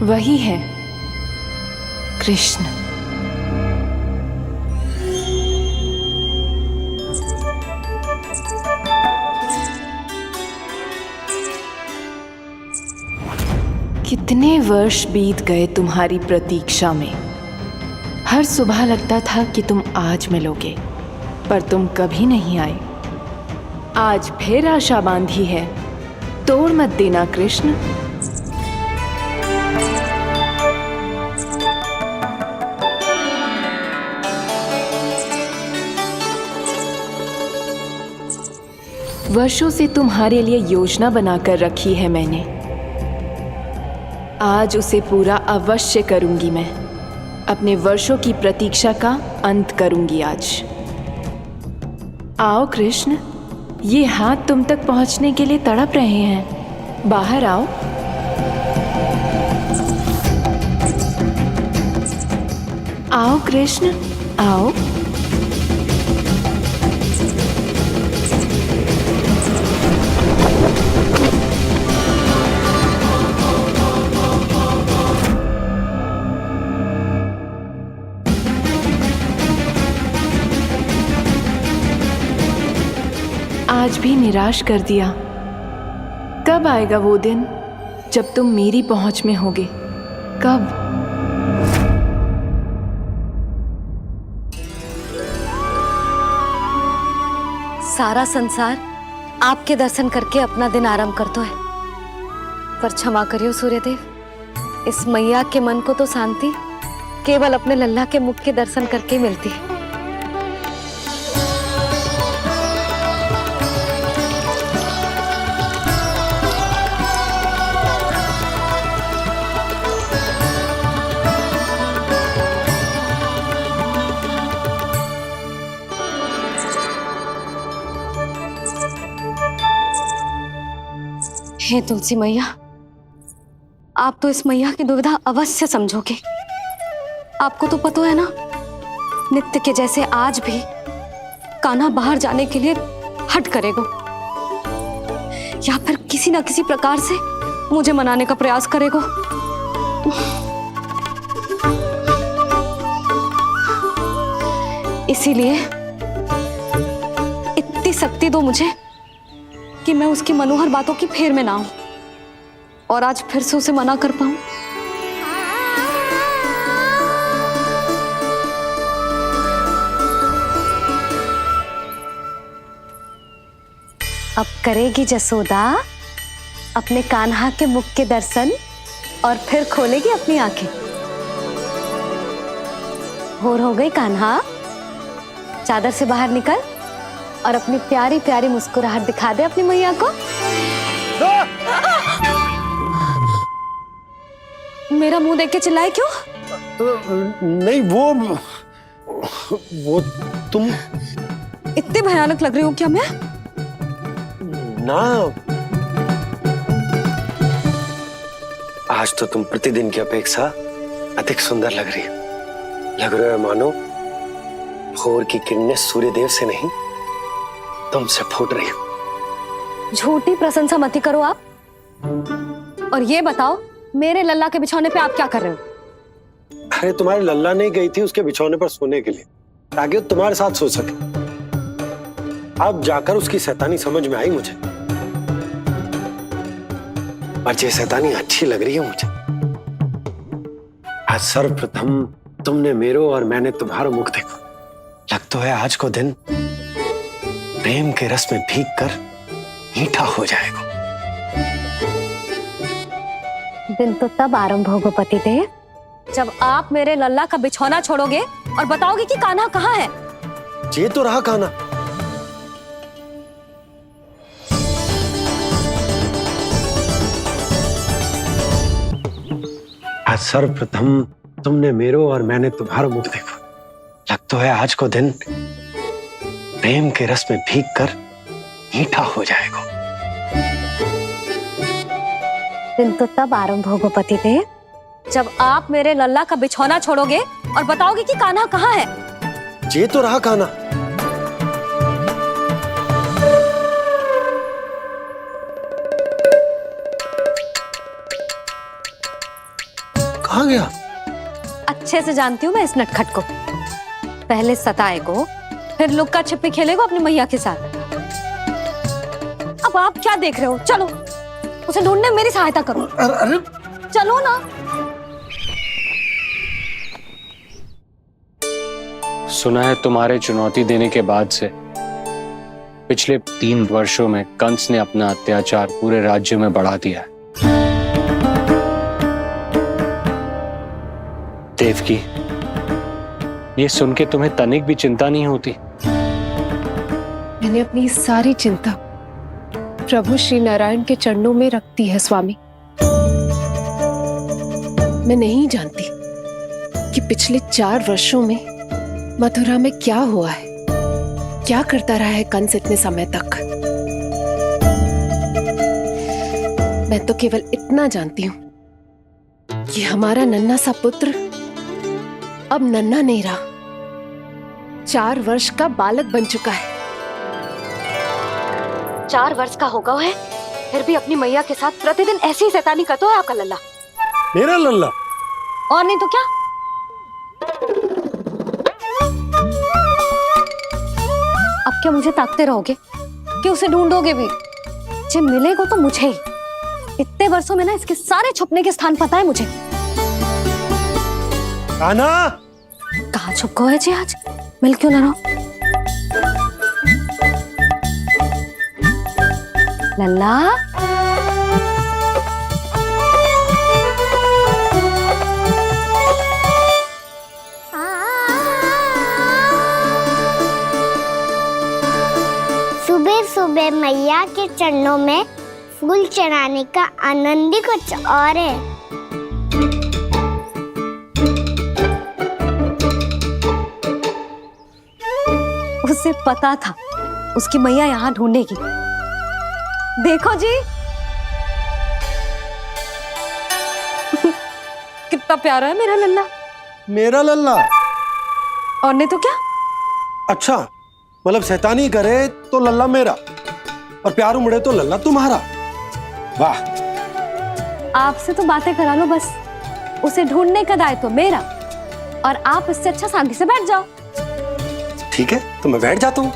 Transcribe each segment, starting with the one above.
वही है कृष्ण। कितने वर्ष बीत गए तुम्हारी प्रतीक्षा में। हर सुबह लगता था कि तुम आज मिलोगे, पर तुम कभी नहीं आए। आज फिर आशा बांधी है, तोड़ मत देना कृष्ण। वर्षों से तुम्हारे लिए योजना बनाकर रखी है मैंने। आज उसे पूरा अवश्य करूंगी मैं। अपने वर्षों की प्रतीक्षा का अंत करूंगी आज। आओ कृष्ण, ये हाथ तुम तक पहुंचने के लिए तड़प रहे हैं। बाहर आओ। आओ कृष्ण, आओ। आज भी निराश कर दिया। कब आएगा वो दिन जब तुम मेरी पहुंच में होगे? कब? सारा संसार आपके दर्शन करके अपना दिन आरंभ करता है, पर क्षमा करियो सूर्यदेव, इस मैया के मन को तो शांति केवल अपने लल्ला के मुख के दर्शन करके मिलती है। हे तुलसी मैया, आप तो इस मैया की दुविधा अवश्य समझोगे। आपको तो पता है ना, नित्य के जैसे आज भी कान्हा बाहर जाने के लिए हट करेगा, या फिर किसी ना किसी प्रकार से मुझे मनाने का प्रयास करेगा। इसीलिए इतनी शक्ति दो मुझे कि मैं उसकी मनोहर बातों की फेर में ना आऊं और आज फिर से उसे मना कर पाऊं। अब करेगी जसोदा अपने कान्हा के मुख के दर्शन और फिर खोलेगी अपनी आंखें। भोर हो गई कान्हा, चादर से बाहर निकल और अपनी प्यारी प्यारी मुस्कुराहट दिखा दे अपनी मैया को। मेरा मुंह देख के चिल्लाए क्यों? नहीं, वो तुम इतने भयानक लग रही हूँ क्या मैं? ना, आज तो तुम प्रतिदिन की अपेक्षा अधिक सुंदर लग रही हो। लग रहा है मानो भोर की किरणें सूर्यदेव से नहीं, तुमसे फूट रही हो। झूठी प्रशंसा मत करो आप। और ये बताओ, मेरे लल्ला के बिछौने पे आप क्या कर रहे हो? अरे तुम्हारी लल्ला नहीं गई थी उसके बिछौने पर सोने के लिए, ताकि वो तुम्हारे साथ सो सके। अब जाकर उसकी शैतानी समझ में आई मुझे, और ये शैतानी अच्छी लग रही है मुझे। आज सर्वप्रथम तुमने मेरो और मैंने तुम्हारा मुख देखो। लग तो है आज को दिन प्रेम के रस में भीग कर मीठा हो जाएगा। दिन तो तब आरंभ होगा पतिदेव, जब आप मेरे लल्ला का बिछौना छोड़ोगे और बताओगे कि कान्हा कहाँ है। ये तो रहा कान्हा। आज सर्वप्रथम तुमने मेरो और मैंने तुम्हारा मुख देखो। लग तो है आज को दिन प्रेम के रस में भीग कर मीठा हो जाएगा। दिन तो तब आरंभ होगा पतिदेव, जब आप मेरे लल्ला का बिछौना छोड़ोगे और बताओगे कि कान्हा कहाँ है। ये तो रहा कान्हा। गया? अच्छे से जानती हूँ मैं इस नटखट को। पहले सताएगो, फिर लुक्का छिपी खेलेगो अपनी मैया के साथ। अब आप क्या देख रहे हो? चलो उसे ढूंढने में मेरी सहायता करो। अरे चलो ना। सुना है तुम्हारे चुनौती देने के बाद से पिछले 3 वर्षों में कंस ने अपना अत्याचार पूरे राज्य में बढ़ा दिया है। देवकी, ये सुन के तुम्हें तनिक भी चिंता नहीं होती? मैंने अपनी सारी चिंता प्रभु श्री नारायण के चरणों में रख दी है स्वामी। मैं नहीं जानती कि पिछले 4 वर्षों में मथुरा में क्या हुआ है, क्या करता रहा है कंस इतने समय तक। मैं तो केवल इतना जानती हूं कि हमारा नन्हा सा पुत्र अब नन्हा नहीं रहा, 4 वर्ष का बालक बन चुका है। 4 वर्ष का होगा है, फिर भी अपनी मैया के साथ प्रतिदिन ऐसी ही शैतानी करता है आपका लल्ला। मेरा लल्ला? और नहीं तो क्या। अब क्या मुझे ताकते रहोगे कि उसे ढूंढोगे भी? जब मिलेगा तो मुझे ही। इतने वर्षों में ना इसके सारे छुपने के स्थान पता है मुझे। कान्हा, कहाँ छुप गए जी आज? मिल क्यों ना रहो? लल्ला, सुबह सुबह मैया के चरणों में फूल चढ़ाने का आनंद ही कुछ और है। उसे पता था उसकी मैया यहाँ ढूंढेगी। देखो जी कितना प्यारा है मेरा लल्ला। मेरा लल्ला? और नहीं तो क्या। अच्छा, मतलब शैतानी करे तो लल्ला मेरा और प्यार उमड़े तो लल्ला तुम्हारा। वाह। आपसे तो बातें करा लो बस, उसे ढूंढने का दायित्व मेरा, और आप इससे अच्छा शांति से बैठ जाओ। ठीक है, तो मैं बैठ जाता हूँ।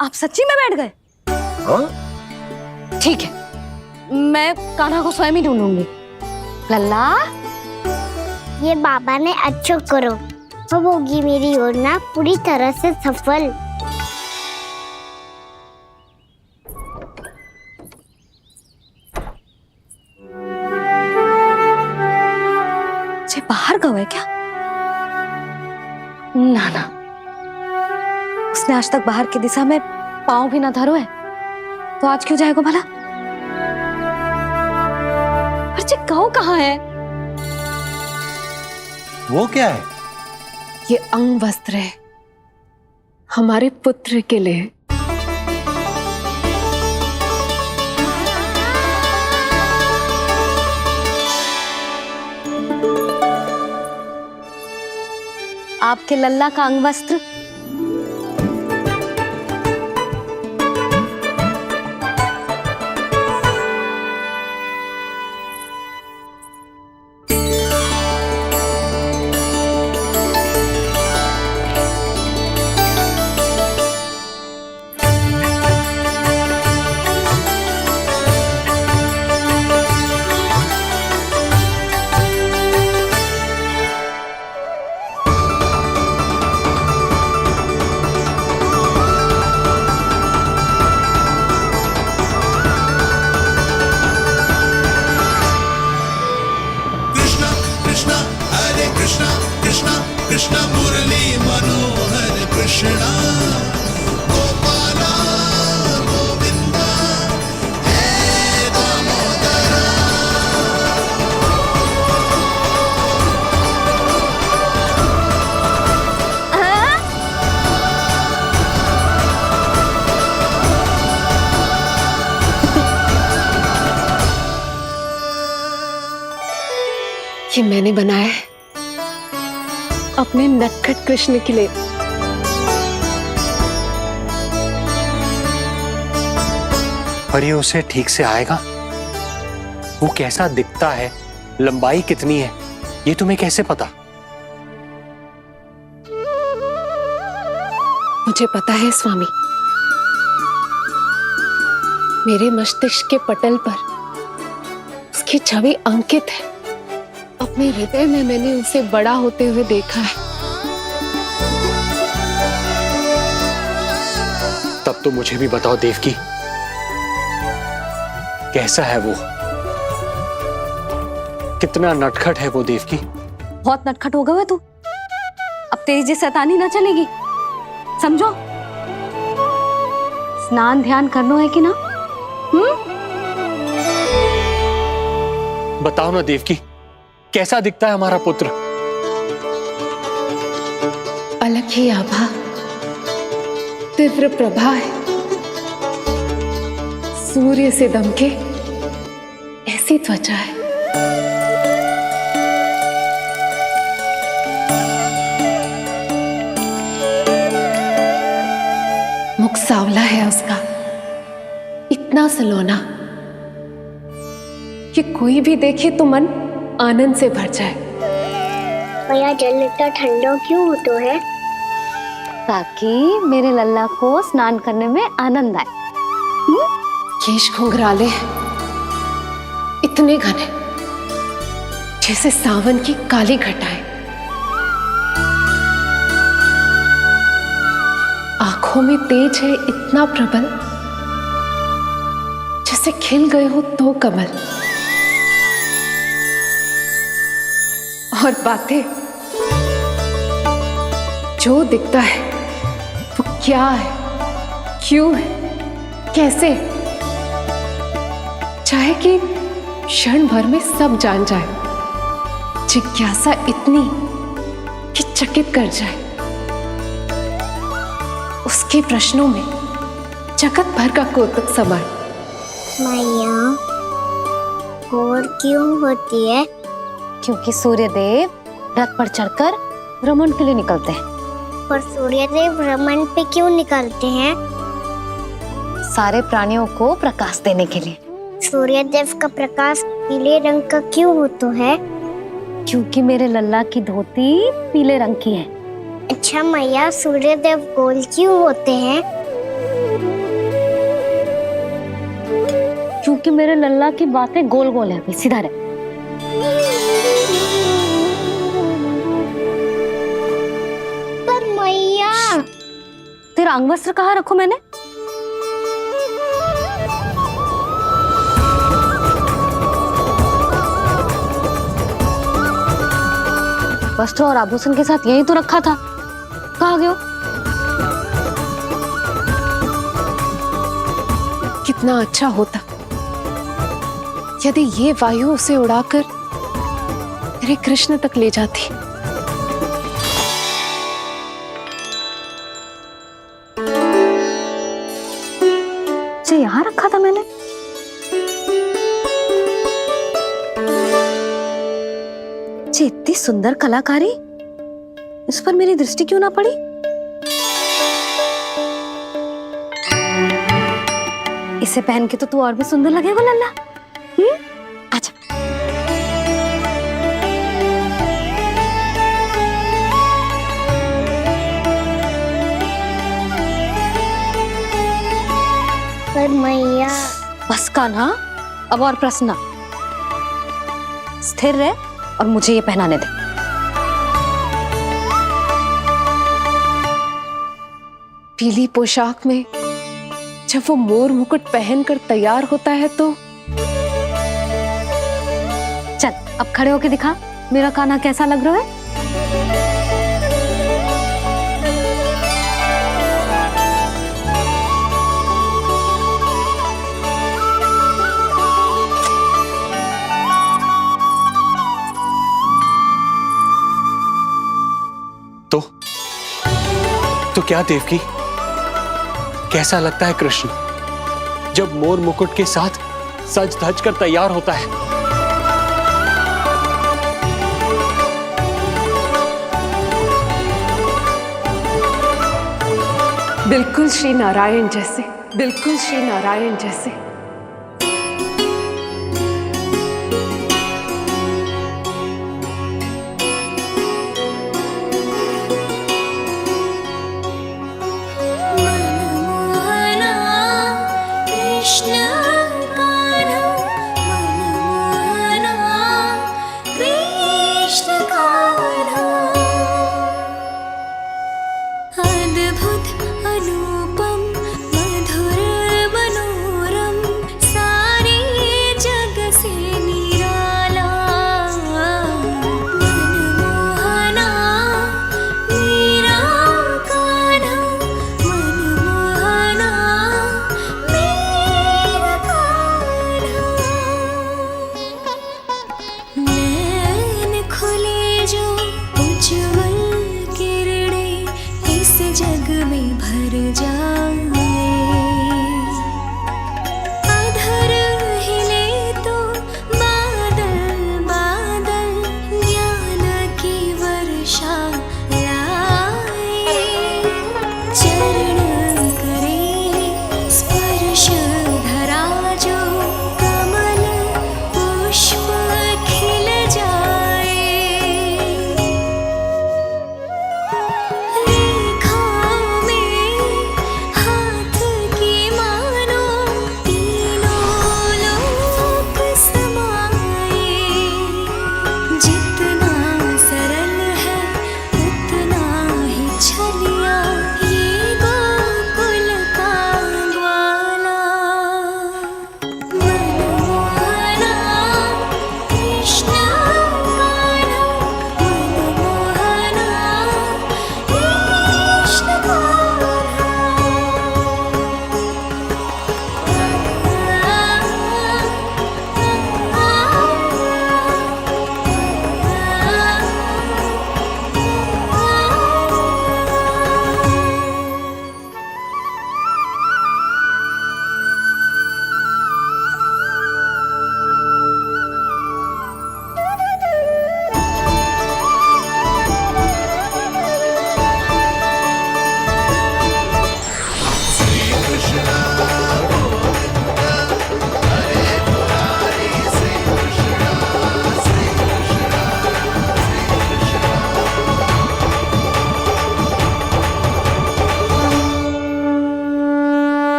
आप सच्ची में बैठ गए? हाँ? ठीक है, मैं कान्हा को स्वयं ही ढूंढूंगी। लल्ला, ये बाबा ने अच्छा करो, अब होगी मेरी योजना पूरी तरह से सफल। जे बाहर गए क्या? ना ना, उसने आज तक बाहर की दिशा में पांव भी ना धरो है, तो आज क्यों जाएगा भला? पर जे कहो कहाँ है? वो क्या है? ये अंग वस्त्र है हमारे पुत्र के लिए। आपके लल्ला का अंग वस्त्र। कृष्ण मुरली मनोहर कृष्णा गोपाला गोविंदा हे दामोदरा। ये मैंने बनाया है अपने नटखट कृष्ण के लिए। पर ये उसे ठीक से आएगा? वो कैसा दिखता है, लंबाई कितनी है, ये तुम्हें कैसे पता? मुझे पता है स्वामी। मेरे मस्तिष्क के पटल पर उसकी छवि अंकित है। अपने हृदय में मैंने उसे बड़ा होते हुए देखा है। तब तो मुझे भी बताओ देवकी, कैसा है वो? कितना नटखट है वो देवकी? बहुत नटखट हो गए हो तू। अब तेरी जी शैतानी ना चलेगी, समझो। स्नान ध्यान करना है कि ना? बताओ ना देवकी, कैसा दिखता है हमारा पुत्र? अलग ही आभा, तीव्र प्रभा है। सूर्य से दमके ऐसी त्वचा है। मुख सांवला है उसका, इतना सलोना कि कोई भी देखे तो मन आनंद से भर जाए। भैया जल इतना ठंडा क्यों होता है? ताकि मेरे लल्ला को स्नान करने में आनंद आए। केश घुंघराले इतने घने जैसे सावन की काली घटाएं। आंखों में तेज है इतना प्रबल जैसे खिल गए हो तो कमल। और बातें, जो दिखता है वो क्या है, क्यों है, कैसे, चाहे कि क्षण भर में सब जान जाए। जिज्ञासा इतनी कि चकित कर जाए। उसके प्रश्नों में जगत भर का कौतुक समाए। मैया और क्यों होती है? क्योंकि सूर्य देव रथ पर चढ़कर भ्रमण के लिए निकलते हैं। पर सूर्यदेव भ्रमण पे क्यों निकलते हैं? सारे प्राणियों को प्रकाश देने के लिए। सूर्यदेव का प्रकाश पीले रंग का क्यों होता है? क्योंकि मेरे लल्ला की धोती पीले रंग की है। अच्छा मैया, सूर्यदेव गोल क्यों होते हैं? क्योंकि मेरे लल्ला की बातें गोल गोल है, सीधा रहे। पर मैया, तेरा अंगवस्त्र कहाँ रखूं मैंने? वस्त्र और आभूषण के साथ यही तो रखा था, कहाँ गए हो? कितना अच्छा होता यदि ये वायु उसे उड़ाकर तेरे कृष्ण तक ले जाती। ये यहाँ रखा था मैंने। ये इतनी सुंदर कलाकारी, इस पर मेरी दृष्टि क्यों ना पड़ी? इसे पहन के तो तू और भी सुंदर लगेगा लल्ला। आजा। पर मैया, बस का ना, अब और प्रश्न ना। स्थिर रह और मुझे ये पहनाने दे। पीली पोशाक में जब वो मोर मुकुट पहनकर तैयार होता है तो चल अब खड़े होके दिखा मेरा कान्हा कैसा लग रहा है। तो क्या देवकी, कैसा लगता है कृष्ण जब मोर मुकुट के साथ सज धज कर तैयार होता है? बिल्कुल श्री नारायण जैसे, बिल्कुल श्री नारायण जैसे।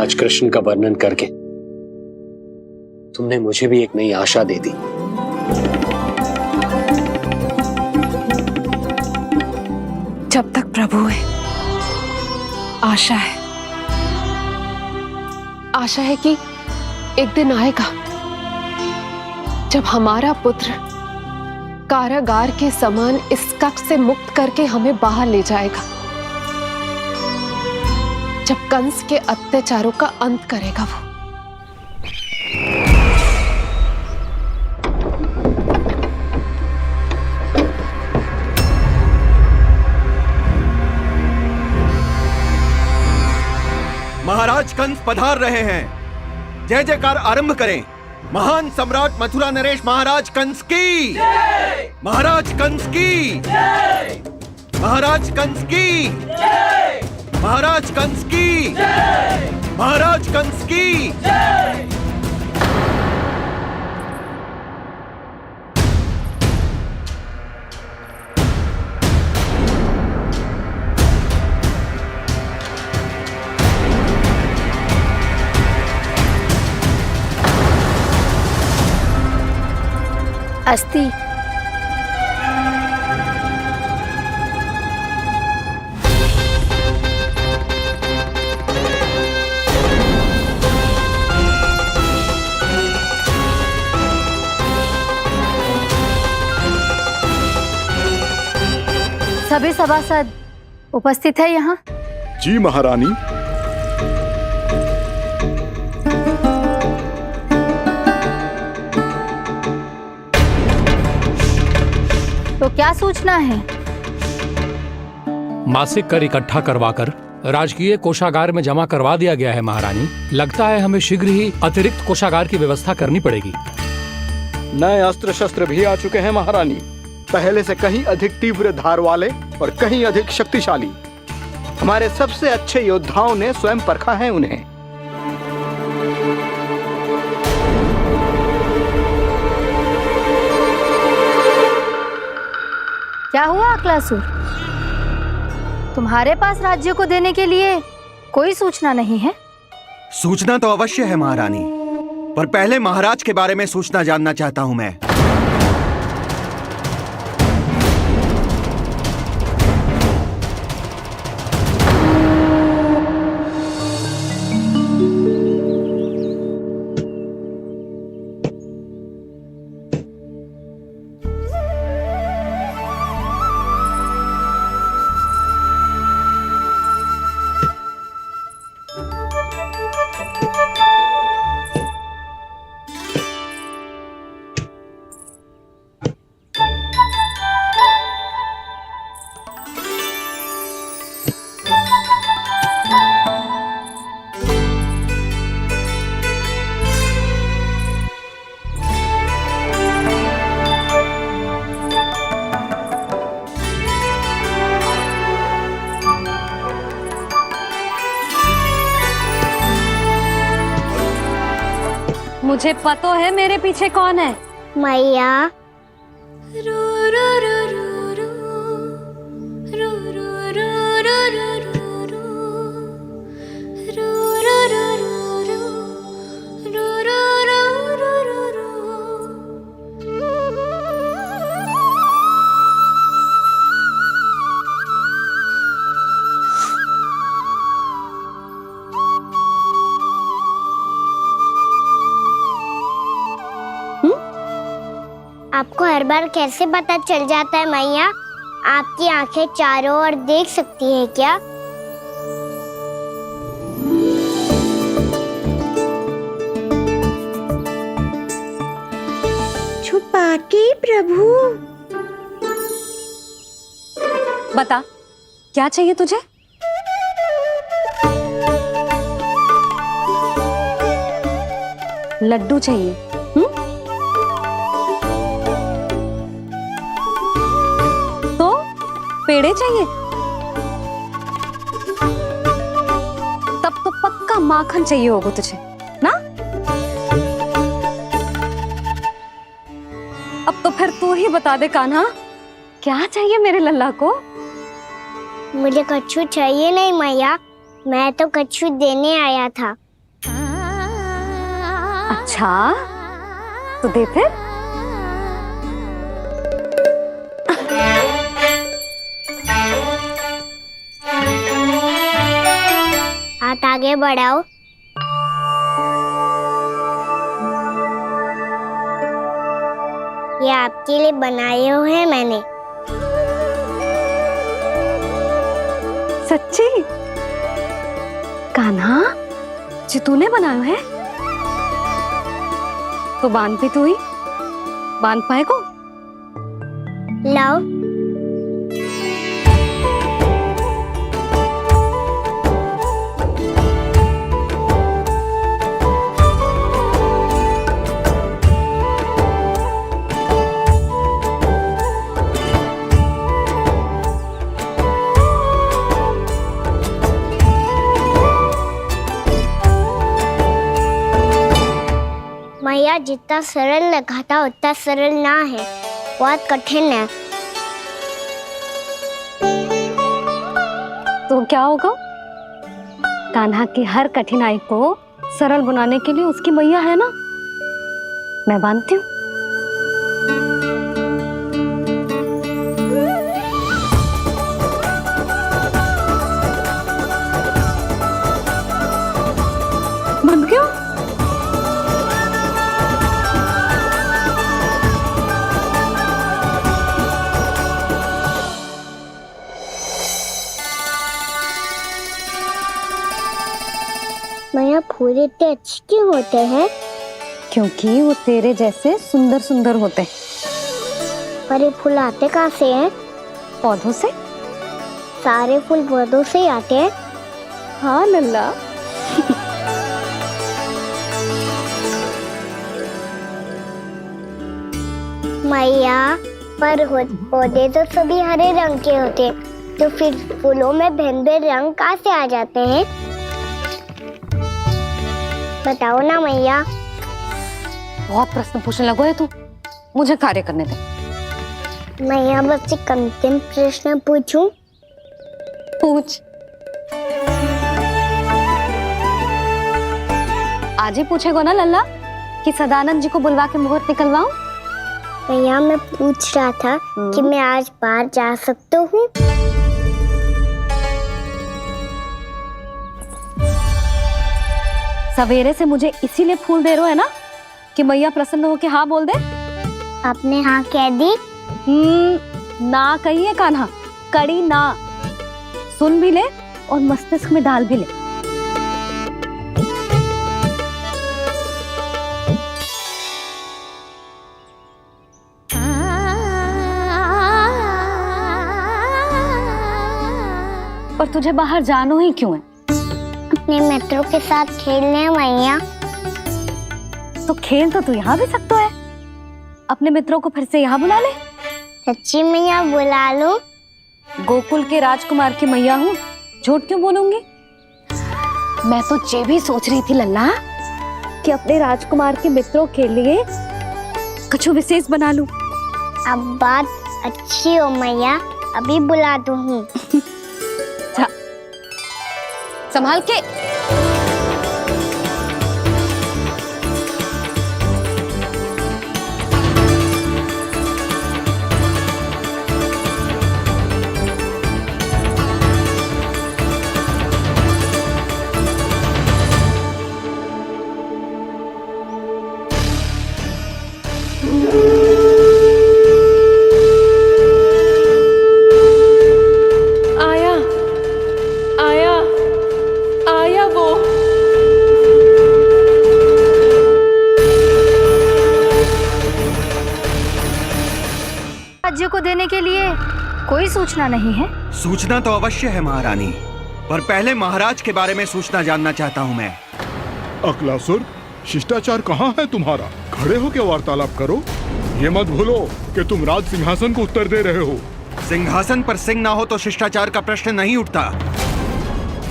आज कृष्ण का वर्णन करके तुमने मुझे भी एक नई आशा दे दी। जब तक प्रभु है, आशा है। आशा है कि एक दिन आएगा जब हमारा पुत्र कारागार के समान इस कक्ष से मुक्त करके हमें बाहर ले जाएगा, जब कंस के अत्याचारों का अंत करेगा वो। महाराज कंस पधार रहे हैं। जय जयकार आरंभ करें। महान सम्राट मथुरा नरेश महाराज कंस की, महाराज कंस की, महाराज कंस की, महाराज कंस की, महाराज कंस की। अस्थि सभी सभासद उपस्थित है यहाँ। जी महारानी। तो क्या सूचना है? मासिक कर इकट्ठा करवाकर राजकीय कोषागार में जमा करवा दिया गया है महारानी। लगता है हमें शीघ्र ही अतिरिक्त कोषागार की व्यवस्था करनी पड़ेगी। नए अस्त्र शस्त्र भी आ चुके हैं महारानी, पहले से कहीं अधिक तीव्र धार वाले और कहीं अधिक शक्तिशाली। हमारे सबसे अच्छे योद्धाओं ने स्वयं परखा है उन्हें। क्या हुआ अक्लासुर? तुम्हारे पास राज्य को देने के लिए कोई सूचना नहीं है? सूचना तो अवश्य है महारानी, पर पहले महाराज के बारे में सूचना जानना चाहता हूं मैं। मुझे पता है मेरे पीछे कौन है। मैया आपको हर बार कैसे पता चल जाता है मैया? आपकी आंखें चारों ओर देख सकती हैं क्या? छुपा के प्रभु। बता, क्या चाहिए तुझे? लड्डू चाहिए? तो पेड़े चाहिए? तब तो पक्का माखन चाहिए होगा तुझे ना? अब तो फिर तू ही बता दे कान्हा, क्या चाहिए मेरे लल्ला को? मुझे कच्छू चाहिए नहीं मैया, मैं तो कच्छू देने आया था। अच्छा तो दे फिर। हाथ आगे बढ़ाओ। ये आपके लिए बनाए हुए हैं मैंने। सच्ची? कान्हा जी तूने बनाया है? तो बांध भी तू ही, बांध पाएगो? लाओ। मैया जितना सरल लगा था उतना सरल ना है, बहुत कठिन है। तो क्या होगा? कान्हा की हर कठिनाई को सरल बनाने के लिए उसकी मैया है ना, मैं बांधती हूँ। बंद क्यों? मैया फूल इतने अच्छे क्यों होते हैं? क्योंकि वो तेरे जैसे सुंदर सुंदर होते हैं। पर ये फूल आते कहाँ से हैं? पौधों से। सारे फूल पौधों से ही आते हैं? हाँ लल्ला। मैया पर पौधे तो सभी हरे रंग के होते हैं, तो फिर फूलों में भिन्न भिन्न रंग कहाँ से आ जाते हैं? बताओ ना मैया। बहुत प्रश्न पूछने लगो है तू, मुझे कार्य करने दे। मैया बस एक अंतिम प्रश्न पूछूं? पूछ। आज ही पूछेगो ना लल्ला कि सदानंद जी को बुलवा के मुहूर्त निकलवाऊं? मैया मैं पूछ रहा था कि मैं आज बाहर जा सकता हूँ? सवेरे से मुझे इसीलिए फूल दे रहे हो है ना कि मैया प्रसन्न हो के हाँ बोल दे। आपने हाँ कह दी? ना कहिए कान्हा, कड़ी ना। सुन भी ले और मस्तिष्क में डाल भी ले। पर तुझे बाहर जाना ही क्यों है? अपने मित्रों के साथ खेलने मैया। तो खेल तो तू यहाँ भी सकता है, अपने मित्रों को फिर से यहाँ बुला ले। सच्ची मैया बुला लो? गोकुल के राजकुमार की मैया हूँ, झूठ क्यों बोलूंगी? मैं तो ये भी सोच रही थी लल्ला कि अपने राजकुमार के मित्रों के लिए कुछ विशेष बना लूं। अब बात अच्छी हो मैया, अभी बुला दूँ। संभाल के। राज्य को देने के लिए कोई सूचना नहीं है? सूचना तो अवश्य है महारानी, पर पहले महाराज के बारे में सूचना जानना चाहता हूँ मैं। अकलासुर, शिष्टाचार कहाँ है तुम्हारा? खड़े होकर वार्तालाप करो। ये मत भूलो कि तुम राज सिंहासन को उत्तर दे रहे हो। सिंहासन पर सिंह ना हो तो शिष्टाचार का प्रश्न नहीं उठता।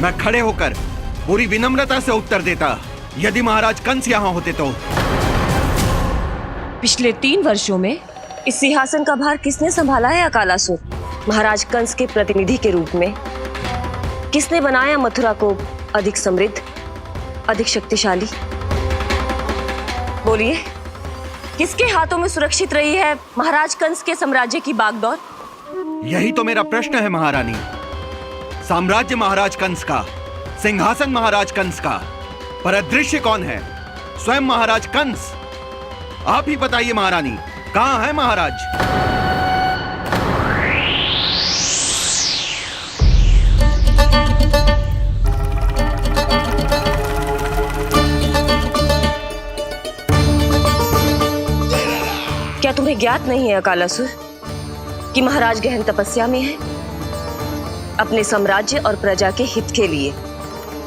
मैं खड़े होकर पूरी विनम्रता से उत्तर देता यदि महाराज कंस यहाँ होते तो। पिछले 3 वर्षों में इस सिंहासन का भार किसने संभाला है अकालासुर? महाराज कंस के प्रतिनिधि के रूप में किसने बनाया मथुरा को अधिक समृद्ध, अधिक शक्तिशाली? बोलिए, किसके हाथों में सुरक्षित रही है महाराज कंस के साम्राज्य की बागडोर? यही तो मेरा प्रश्न है महारानी। साम्राज्य महाराज कंस का, सिंहासन महाराज कंस का, पर अदृश्य कौन है? स्वयं महाराज कंस। आप ही बताइए महारानी, कहां है महाराज? क्या तुम्हें ज्ञात नहीं है अकालासुर कि महाराज गहन तपस्या में है? अपने साम्राज्य और प्रजा के हित के लिए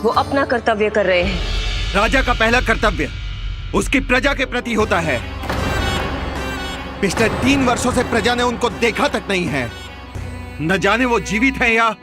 वो अपना कर्तव्य कर रहे हैं। राजा का पहला कर्तव्य उसकी प्रजा के प्रति होता है। पिछले 3 वर्षों से प्रजा ने उनको देखा तक नहीं है। न जाने वो जीवित हैं या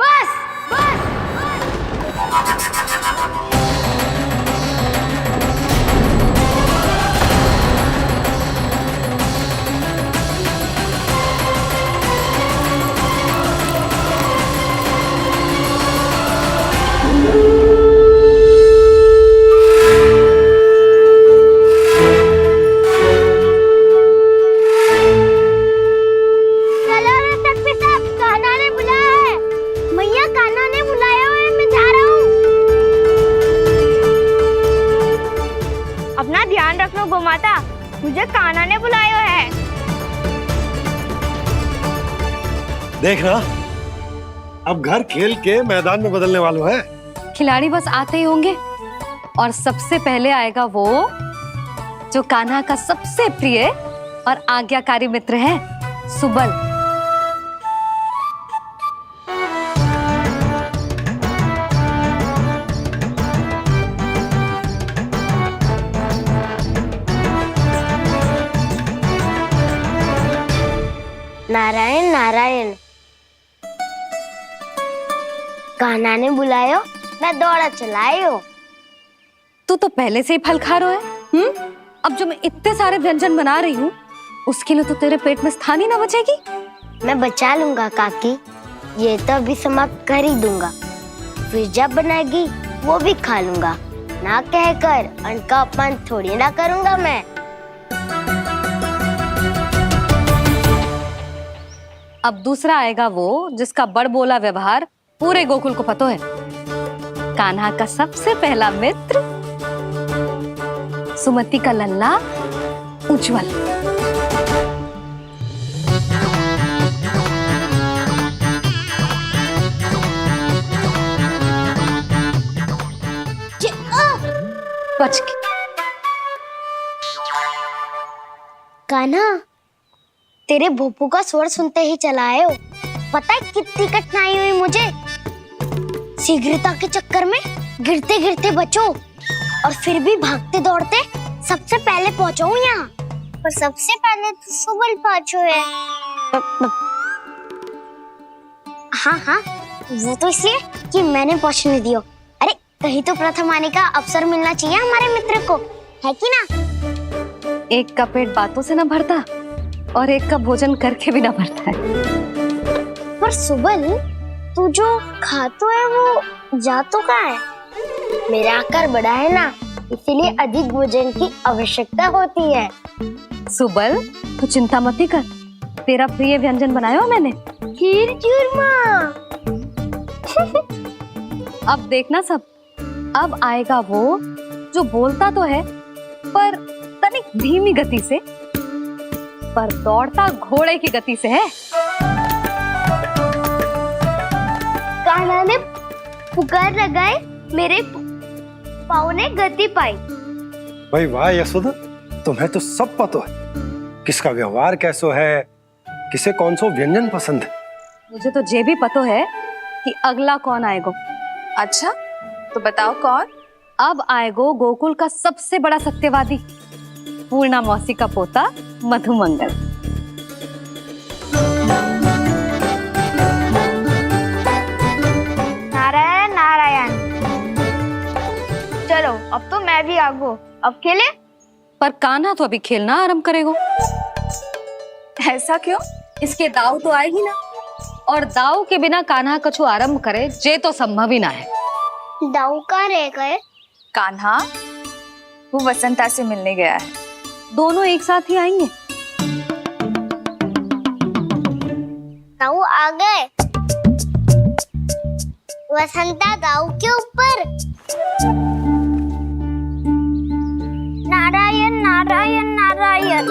गोमाता, मुझे कान्हा ने बुलाया है। देखना, अब घर खेल के मैदान में बदलने वालों है। खिलाड़ी बस आते ही होंगे और सबसे पहले आएगा वो जो कान्हा का सबसे प्रिय और आज्ञाकारी मित्र है, सुबल। नारायण नारायण, कान्हा ने बुलायो, मैं दौड़ा चलायो। तू तो पहले से ही फल खा रहा है। अब जो मैं इतने सारे व्यंजन बना रही हूँ उसके लिए तो तेरे पेट में स्थान ही ना बचेगी। मैं बचा लूंगा काकी, ये तो अभी समाप्त कर ही दूंगा, फिर जब बनाएगी वो भी खा लूंगा। ना कहकर अन्न का अपमान थोड़ी ना करूंगा मैं। अब दूसरा आएगा वो जिसका बड़बोला व्यवहार पूरे गोकुल को पता है, कान्हा का सबसे पहला मित्र, सुमति का लल्ला उज्जवल। बच के। कान्हा, तेरे भोपू का स्वर सुनते ही चला आए हो। पता है कितनी कठिनाई हुई मुझे। शीघ्रता के चक्कर में गिरते गिरते बचो और फिर भी भागते दौड़ते सबसे पहले पहुंचो यहाँ। पर सबसे पहले तो सुबल पहुंचो है। हाँ हाँ, वो तो इसलिए कि मैंने पहुंचने दियो। अरे कहीं तो प्रथम आने का अवसर मिलना चाहिए हमारे मित्र को, है कि ना? एक का पेट बातों से ना भरता और एक का भोजन करके भी ना भरता है। पर सुबल, तू जो खातो है वो जातो का है। मेरा आकार बड़ा है ना, इसीलिए अधिक भोजन की आवश्यकता होती है। सुबल, तू चिंता मत कर, तेरा प्रिय व्यंजन बनाया हो मैंने, खीर चूरमा। अब देखना सब, अब आएगा वो जो बोलता तो है पर तनिक धीमी गति से, पर दौड़ता घोड़े की गति से है। कान्हा ने पुकार लगाए, मेरे पाँव ने गति पाई। भाई वाह यशोदा, तुम्हें तो सब पता है, किसका व्यवहार कैसो है, किसे कौन सा व्यंजन पसंद है। मुझे तो ये भी पता है कि अगला कौन आएगा। अच्छा, तो बताओ कौन? अब आएगो गोकुल का सबसे बड़ा सत्यवादी, पूर्णा मौसी का पोता मधुमंगल। नारायण नारायण। चलो अब तो मैं भी आगो, अब खेले। पर कान्हा तो अभी खेलना आरंभ करेगो। ऐसा क्यों? इसके दाव तो आएगी ना, और दाव के बिना कान्हा कछु आरंभ करे जे तो संभव ही ना है। दाऊ कहाँ रह गए? कान्हा वो वसंता से मिलने गया है। दोनों एक साथ ही आएंगे। दाऊ आ गए। वसंता दाऊ के ऊपर। नारायण नारायण नारायण।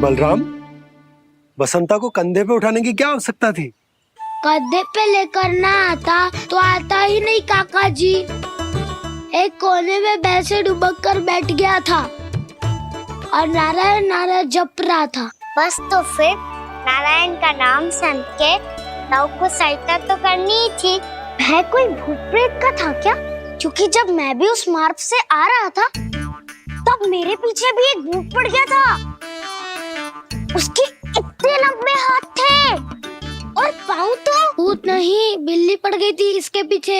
बलराम, बसंता को कंधे पे उठाने की क्या आवश्यकता थी? कंधे पे लेकर ना आता तो आता ही नहीं काका जी। एक कोने में वैसे डुबक कर बैठ गया था और नारायण नारायण जप रहा था। बस तो फिर नारायण का नाम सुन के दाऊ को सहायता तो करनी ही थी। वह कोई भूत प्रेत का था क्या? क्योंकि जब मैं भी उस मार्ग से आ रहा था तब मेरे पीछे भी एक भूत पड़ गया था। उसके इतने लंबे हाथ थे और पाँव तो भूत नहीं, बिल्ली पड़ गई थी इसके पीछे।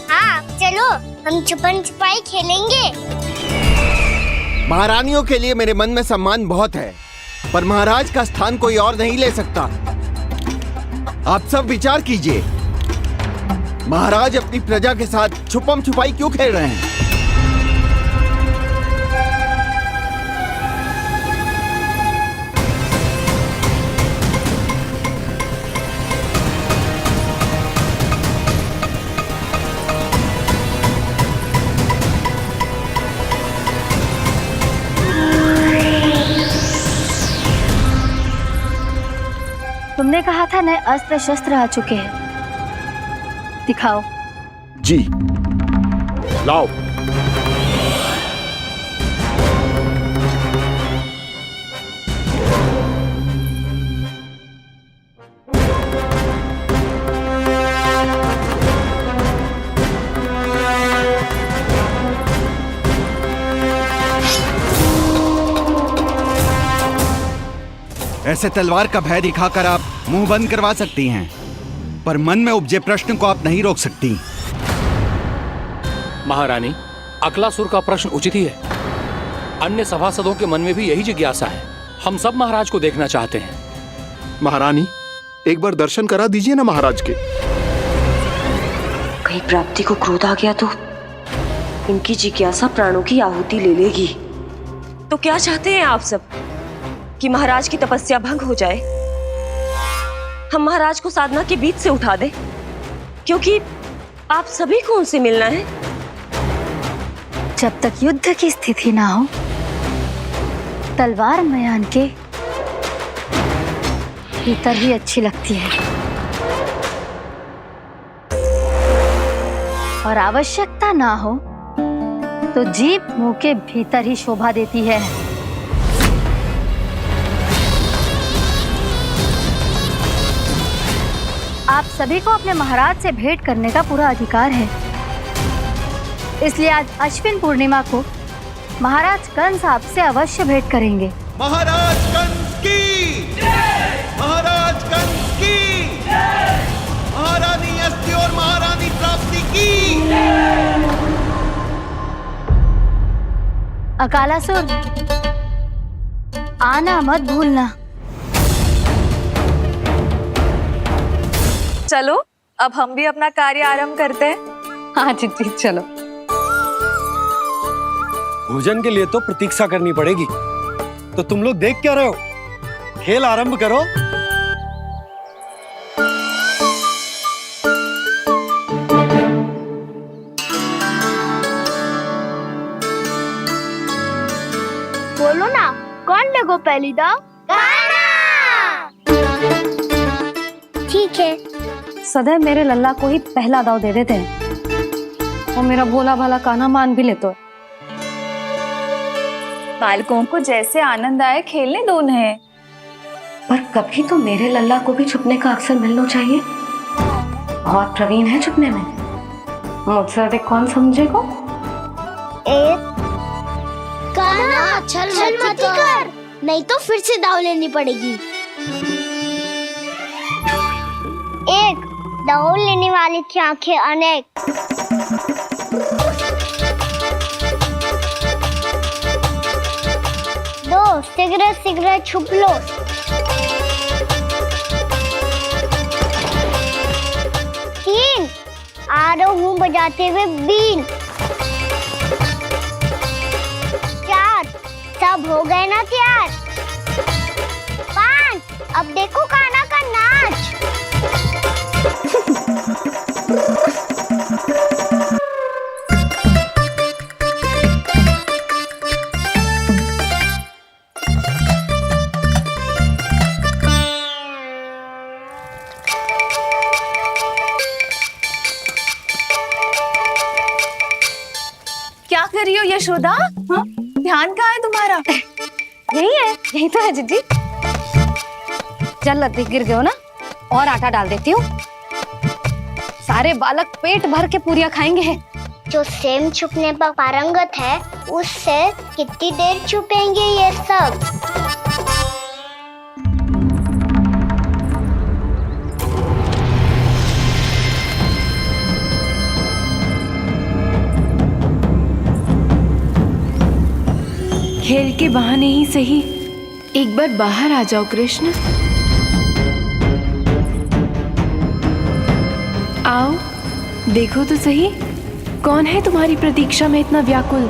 हाँ चलो हम छुपन छुपाई खेलेंगे। महारानियों के लिए मेरे मन में सम्मान बहुत है, पर महाराज का स्थान कोई और नहीं ले सकता। आप सब विचार कीजिए, महाराज अपनी प्रजा के साथ छुपम छुपाई क्यों खेल रहे हैं? तुमने कहा था नए अस्त्र शस्त्र आ चुके हैं, दिखाओ। जी लाओ। ऐसे तलवार का भय दिखाकर आप मुंह बंद करवा सकती हैं, पर मन में उपजे प्रश्न को आप नहीं रोक सकती। महारानी, अकलासुर का प्रश्न उचित ही है। अन्य सभासदों के मन में भी यही जिज्ञासा है। हम सब महाराज को देखना चाहते हैं। महारानी, एक बार दर्शन करा दीजिए ना महाराज के। कहीं प्राप्ति को क्रोध आ गया तो इनकी जिज्ञासा प्राणों की आहुति ले लेगी। तो क्या चाहते हैं आप सब? कि महाराज की तपस्या भंग हो जाए? हम महाराज को साधना के बीच से उठा दें? क्योंकि आप सभी को उनसे मिलना है। जब तक युद्ध की स्थिति ना हो, तलवार मयान के भीतर ही अच्छी लगती है और आवश्यकता ना हो तो जीभ मुंह के भीतर ही शोभा देती है। आप सभी को अपने महाराज से भेंट करने का पूरा अधिकार है। इसलिए आज अश्विन पूर्णिमा को महाराज कंस आपसे अवश्य भेंट करेंगे। महाराज कंस की जय! महाराज कंस की जय! महारानी अस्ति और महारानी प्राप्ति की जय! अकालासुर, आना मत भूलना। चलो अब हम भी अपना कार्य आरंभ करते हैं। हाँ जी चलो। भोजन के लिए तो प्रतीक्षा करनी पड़ेगी, तो तुम लोग देख क्या रहे हो? खेल आरंभ करो। बोलो ना, कौन लगो पहली दाव? ठीक है। सदैव मेरे लल्ला को ही पहला दाव दे देते हैं और मेरा भोला भाला कान्हा मान भी लेते। बालकों को जैसे आनंद आए खेलने दो उन्हें। पर कभी तो मेरे लल्ला को भी छुपने का अवसर मिलना चाहिए। बहुत प्रवीण है छुपने में, मुझसे अधिक कौन समझेगा? कान्हा छल मत कर, नहीं तो फिर से दाव लेनी पड़ेगी। एक दाव लेने वाली की आंखें अनेक। दो शीघ्र शीघ्र छुप लो। रहा हूँ बजाते हुए बीन। 4 सब हो गए ना तैयार। 5 अब देखो कान्हा का नाच। क्या कर रही हो यशोदा? हाँ? ध्यान कहाँ है तुम्हारा? यही है, यही तो है जीजी। चल लद्दी गिर गए हो ना, और आटा डाल देती हूँ। सारे बालक पेट भर के पूरियां खाएंगे। जो सेम छुपने पर पारंगत है उससे कितनी देर छुपेंगे ये सब? खेल के बहाने ही सही एक बार बाहर आ जाओ कृष्ण। आओ देखो तो सही, कौन है तुम्हारी प्रतीक्षा में इतना व्याकुल?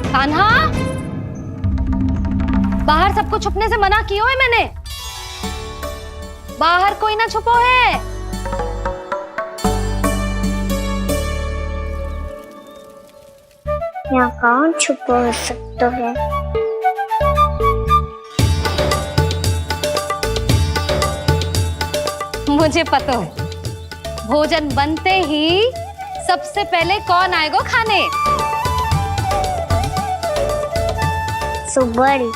कान्हा, बाहर सबको छुपने से मना किया है मैंने। बाहर कोई ना छुपो है। यहाँ कौन छुपा हो सकता है? मुझे पता है, भोजन बनते ही सबसे पहले कौन आएगा खाने? सुबल।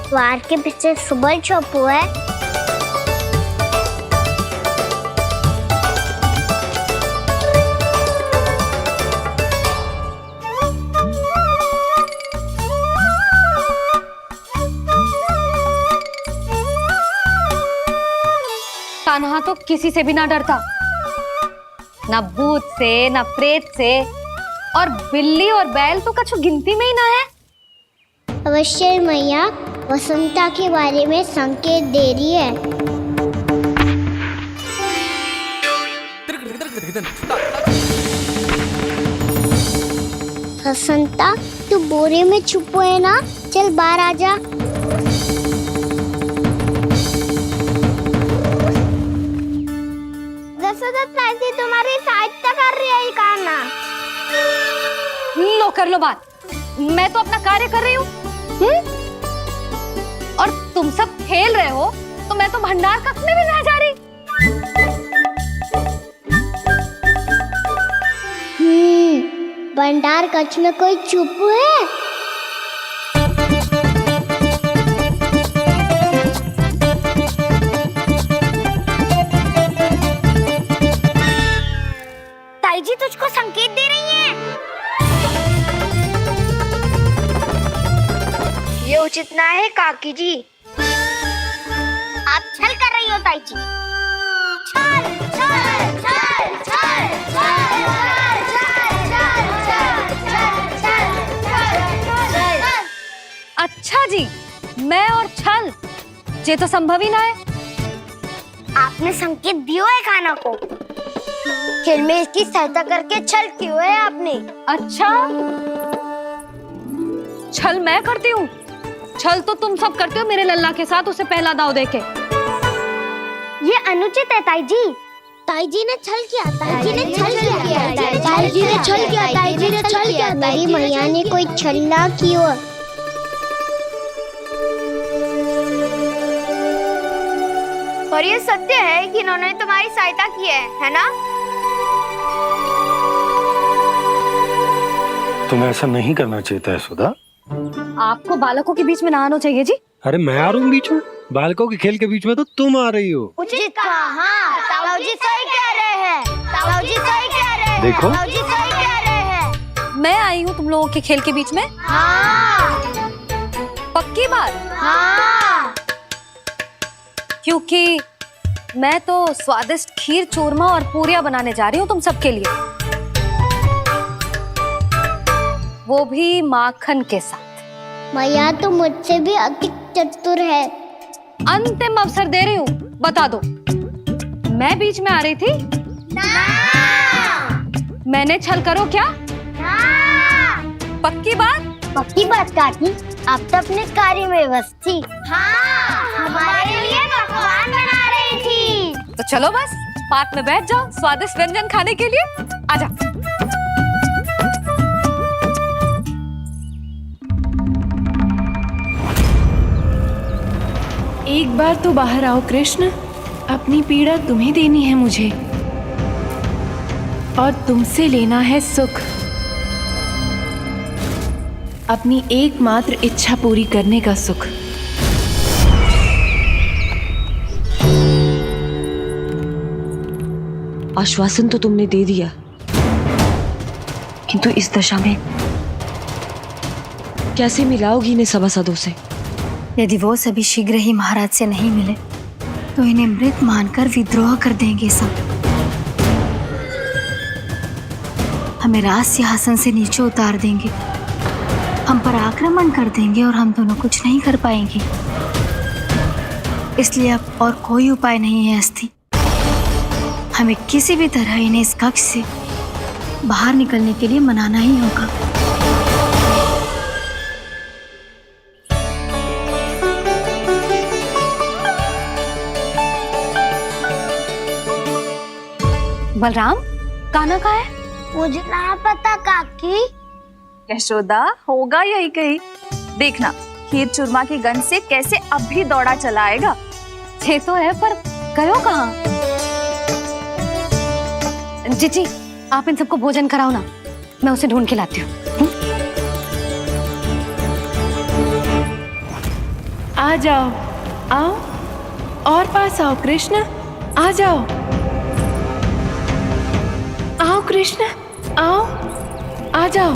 द्वार के पीछे सुबल छुपा है। कान्हा तो किसी से भी ना डरता, ना भूत से, ना प्रेत से, और बिल्ली और बैल तो कछु गिनती में ही ना है। अवश्य मैया वसंता के बारे में संकेत दे रही है। वसंता तू बोरे में छुपो है ना, चल बाहर आ जा। तुम्हारी सहायता कर रही है कान्हा। लो कर लो बात, मैं तो अपना कार्य कर रही हूँ। और तुम सब खेल रहे हो तो मैं तो भंडार कक्ष में भी नहीं जा रही। भंडार कक्ष में कोई चुप है? ताई जी तुझको संकेत दे रही हैं। ये उचित ना है काकी जी। आप छल कर रही हो ताई जी। छल छल छल छल छल छल। अच्छा जी, मैं और छल, ये तो संभव ही ना है। आपने संकेत दियो है कान्हा को, खेल में इसकी सहायता करके छल क्यों है आपने? अच्छा, छल मैं करती हूँ? छल तो तुम सब करते हो मेरे लल्ला के साथ, उसे पहला दाव देके। ये अनुचित है ताई जी। ताई जी ने छल किया, ताई जी ने छल किया, ताई जी ने छल किया, ताई जी ने छल किया। मेरी मैया ने कोई छल ना किया। और ये सत्य है कि इन्होंने तुम्हारी सहायता की है ना? तुम्हें ऐसा नहीं करना चाहिए था यशोदा। आपको बालकों के बीच में ना आना चाहिए जी। अरे मैं आ रहा हूँ बीच में? बालकों के खेल के बीच में तो तुम आ रही हो। उचित कहा। हाँ, ताऊ जी सही कह रहे हैं। ताऊ जी सही कह रहे हैं। देखो। ताऊ जी सही कह रहे हैं। मैं आई हूँ तुम लोगों के खेल के बीच में? हाँ। पक्की बात? हाँ। क्योंकि मैं तो स्वादिष्ट खीर, चूरमा और पूरियां बनाने जा रही हूँ तुम सबके लिए, वो भी माखन के साथ। मैया तो मुझसे भी अधिक चतुर है। अंतिम अवसर दे रही हूँ, बता दो, मैं बीच में आ रही थी? मैंने छल करो क्या? पक्की बात? पक्की बात काकी, आप तो अपने कार्य में व्यस्त थी। हमारे लिए पकवान बना रही थी। तो चलो बस पार्क में बैठ जाओ स्वादिष्ट व्यंजन खाने के लिए। आजा। एक बार तो बाहर आओ कृष्ण, अपनी पीड़ा तुम्हें देनी है मुझे, और तुमसे लेना है सुख। अपनी एकमात्र इच्छा पूरी करने का सुख। आश्वासन तो तुमने दे दिया, किंतु इस दशा में कैसे मिलाओगी इन्हें सभासदों से? यदि वो सभी शीघ्र ही महाराज से नहीं मिले तो इन्हें मृत मानकर विद्रोह कर देंगे सब। हमें राज सिंहासन से नीचे उतार देंगे, हम पर आक्रमण कर देंगे और हम दोनों कुछ नहीं कर पाएंगे। इसलिए अब और कोई उपाय नहीं है अस्थि। हमें किसी भी तरह इन्हें इस कक्ष से बाहर निकलने के लिए मनाना ही होगा। बलराम, कान्हा कहाँ है? मुझे ना पता काकी। यशोदा, होगा यही कहीं। देखना खीर चूरमा की गंध से कैसे अब भी दौड़ा चला आएगा। ये तो है, पर गयो कहाँ? जीजी, आप इन सबको भोजन कराओ ना, मैं उसे ढूंढ के लाती हूँ। आ जाओ, आओ और पास आओ कृष्ण, आ जाओ। आओ कृष्ण, आओ, आ जाओ।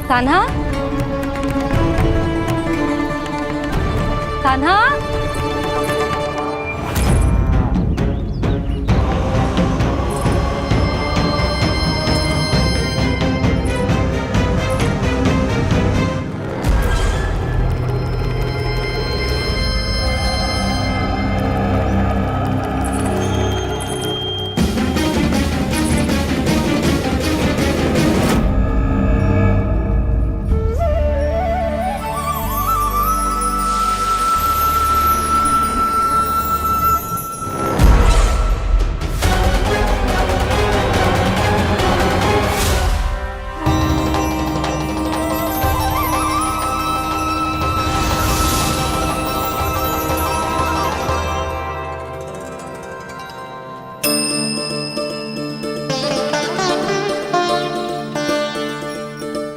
कान्हा, कान्हा,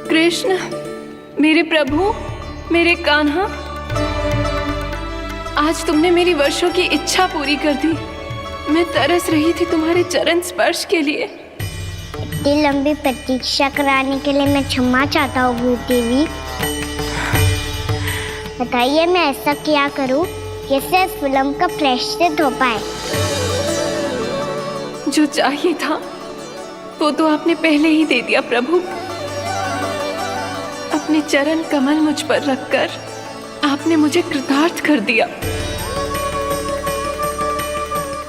कृष्ण, मेरे प्रभु, मेरे कान्हा, आज तुमने मेरी वर्षों की इच्छा पूरी कर दी। मैं तरस रही थी तुम्हारे चरण स्पर्श के लिए। इतनी लंबी प्रतीक्षा कराने के लिए मैं क्षमा चाहता हूँ गुरु देवी। बताइए मैं ऐसा क्या करूँ जिससे इस फिल्म का प्रायश्चित हो पाए? जो चाहिए था वो तो आपने पहले ही दे दिया प्रभु। अपने चरण कमल मुझ पर रखकर आपने मुझे कृतार्थ कर दिया,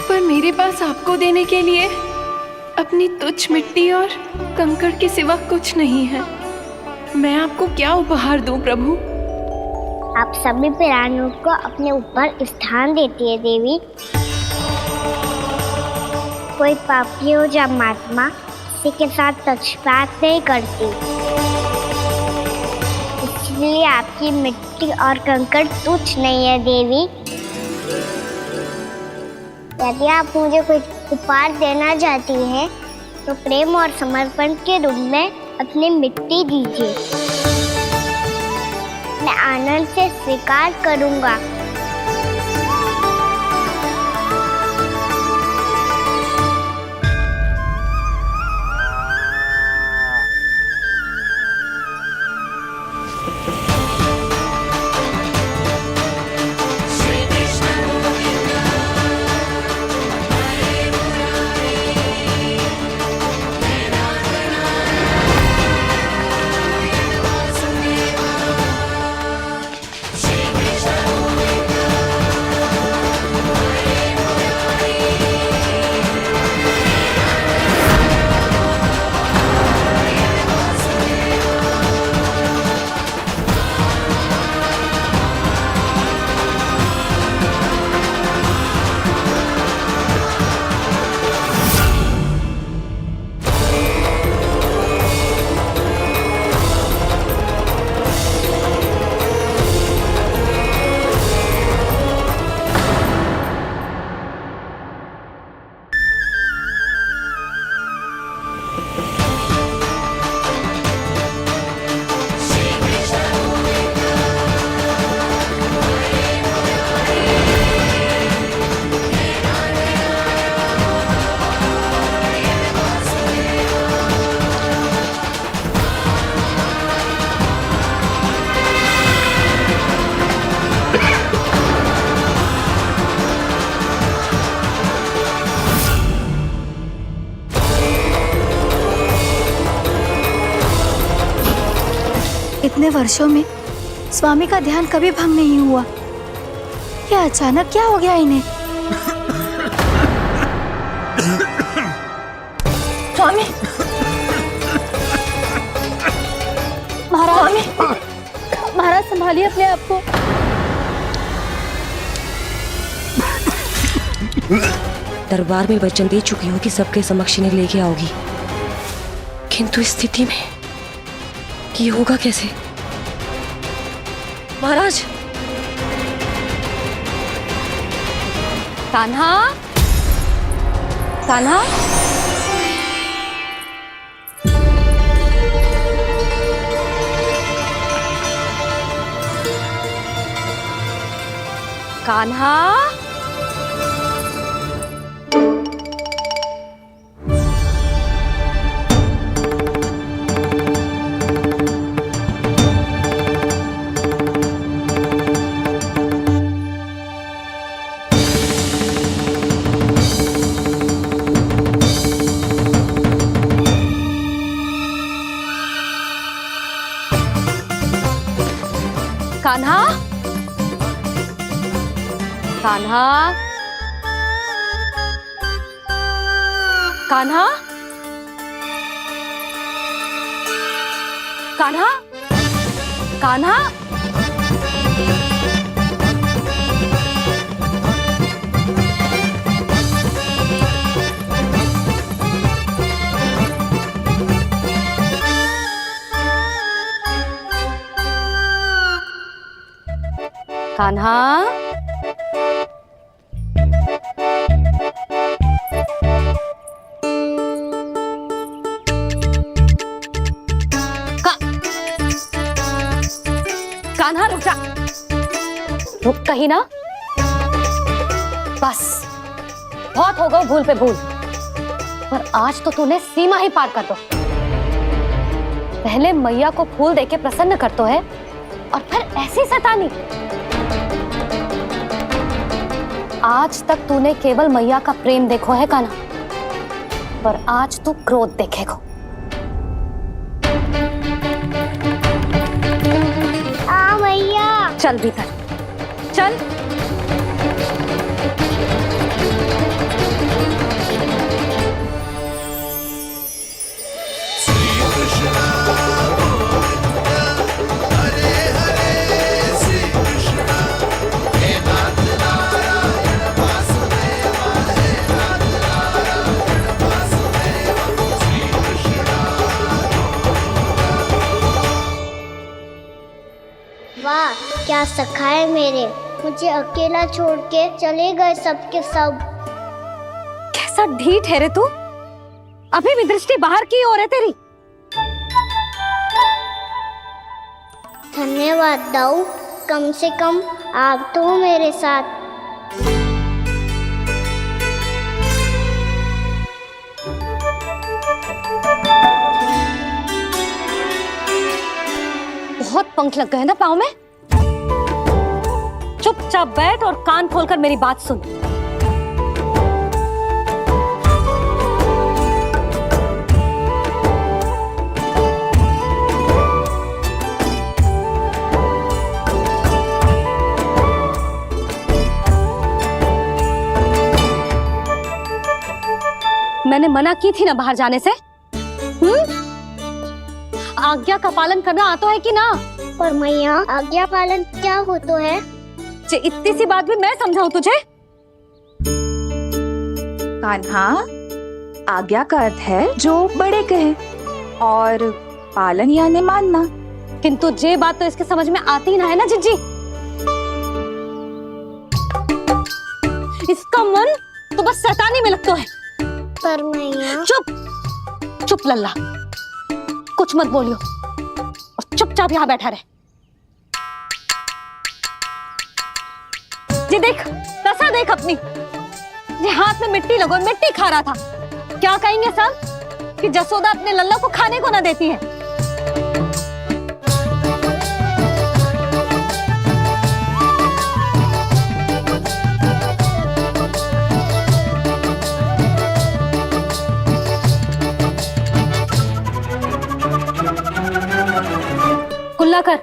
पर मेरे पास आपको देने के लिए अपनी तुच्छ मिट्टी और कंकड़ के सिवा कुछ नहीं है। मैं आपको क्या उपहार दूं प्रभु? आप सभी प्राणियों को अपने ऊपर स्थान देती है देवी। कोई पापी हो या महात्मा, किसी के साथ पक्षपात नहीं करती, इसलिए आपकी मिट्टी और कंकड़ तुच्छ नहीं है देवी। यदि आप मुझे कोई उपहार देना चाहती हैं तो प्रेम और समर्पण के रूप में अपनी मिट्टी दीजिए, मैं आनंद से स्वीकार करूंगा। इतने वर्षों में स्वामी का ध्यान कभी भंग नहीं हुआ। ये अचानक क्या हो गया इन्हें? स्वामी, महाराज, महाराज संभालिए अपने आप को। दरबार में वचन दे चुकी हूँ कि सबके समक्ष इन्हें लेके आओगी, किंतु इस स्थिति में ये होगा कैसे? महाराज, कान्हा, कान्हा, कान्हा, कान्हा, कान्हा, कान्हा, कान्हा, कान्हा, कान्हा, कान्हा रुक जा। रुक कहीं ना। बस बहुत हो गया भूल पे भूल, पर आज तो तूने सीमा ही पार कर दो। पहले मैया को फूल देके प्रसन्न कर तो है, और फिर ऐसी सतानी। आज तक तूने केवल मैया का प्रेम देखो है कान्हा, पर आज तू क्रोध देखेगा। मैया, चल भीतर चल। वाह, क्या सखा है मेरे, मुझे अकेला छोड़ के चले गए सबके सब। कैसा ढीठ है रे तू, अभी भी दृष्टि बाहर की ओर है तेरी। धन्यवाद दाऊ, कम से कम आप तो हो मेरे साथ। बहुत पंख लग गए ना पाँव में। चुपचाप बैठ और कान खोलकर मेरी बात सुन। मैंने मना की थी ना बाहर जाने से। आज्ञा का पालन करना आता है कि ना? पर मैया, आज्ञा पालन क्या हो तो है? इतनी सी बात भी मैं समझाऊं तुझे? कान्हा, आज्ञा का अर्थ है जो बड़े कहे, और पालन यानी मानना। किंतु ये बात तो इसके समझ में आती ना है ना जिज्जी। इसका मन तो बस शैतानी में लगता है। पर मैया। चुप चुप लल्ला, कुछ मत बोलियो और चुपचाप यहाँ बैठा रहे। ये देख, दशा देख अपनी। ये हाथ में मिट्टी लगो, मिट्टी खा रहा था। क्या कहेंगे सब कि जसोदा अपने लल्ला को खाने को ना देती है। खुला कर।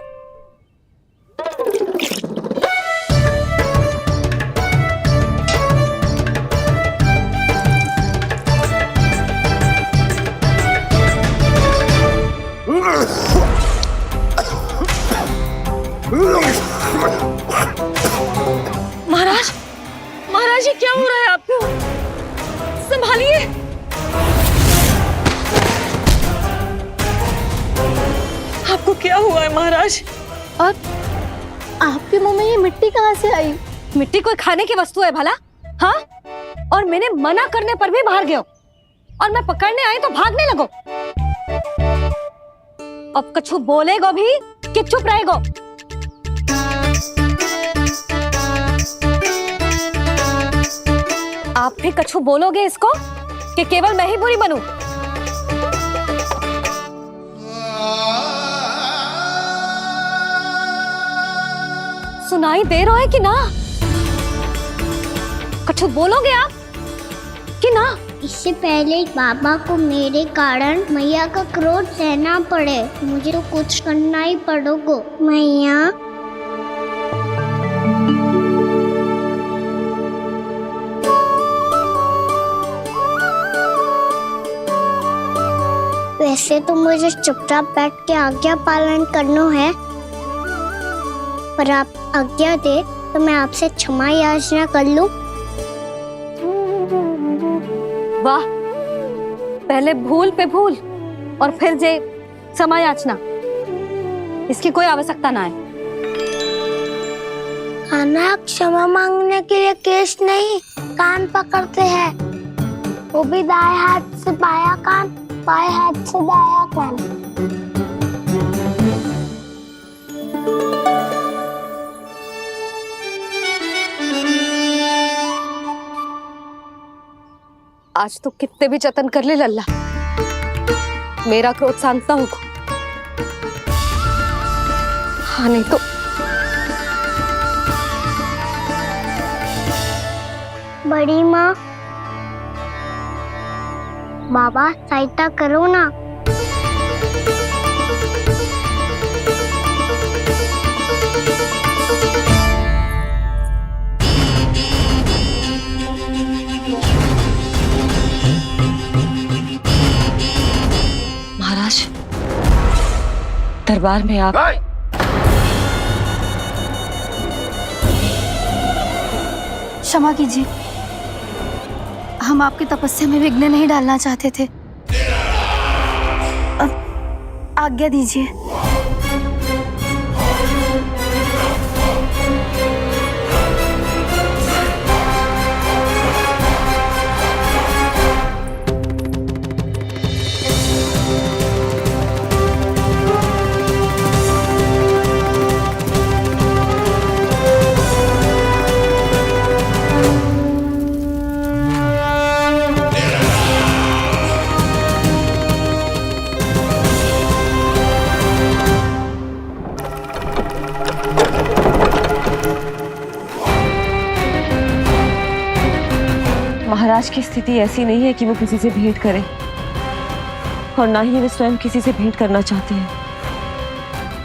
महाराज, महाराज ये क्या हो रहा है आपको? संभालिए। आपको क्या हुआ है महाराज? और आपके मुंह में ये मिट्टी कहाँ से आई? मिट्टी कोई खाने की वस्तु है भला? हाँ? और मैंने मना करने पर भी बाहर गए हो और मैं पकड़ने आई तो भागने लगो। अब कछु बोलेगो भी कि चुप रहेगो? आप भी कछु बोलोगे इसको कि केवल मैं ही बुरी बनूं? सुनाई दे रहा है कि ना? कछु बोलोगे आप कि ना? इससे पहले बाबा को मेरे कारण मैया का क्रोध सहना पड़े, मुझे तो कुछ करना ही पड़ेगा। मैया, वैसे तो मुझे चुपचाप बैठ के आज्ञा पालन करना है, पर आप आज्ञा दे तो मैं आपसे क्षमा याचना कर लूं। वाह, पहले भूल पे भूल और फिर जे क्षमा याचना, इसकी कोई आवश्यकता ना है। खाना क्षमा मांगने के लिए केस नहीं, कान पकड़ते हैं, वो भी दाएं हाथ से बायां कान, बाएं हाथ से दायां कान। आज तो कितने भी जतन कर ले लल्ला, मेरा क्रोध शांत ना होगा। हाँ नहीं तो बड़ी माँ, बाबा सहायता करो ना। महाराज, दरबार में आप क्षमा कीजिए, हम आपकी तपस्या में विघ्न नहीं डालना चाहते थे। अब आज्ञा दीजिए। महाराज की स्थिति ऐसी नहीं है कि वो किसी से भेंट करें, और ना ही वे स्वयं किसी से भेंट करना चाहते हैं।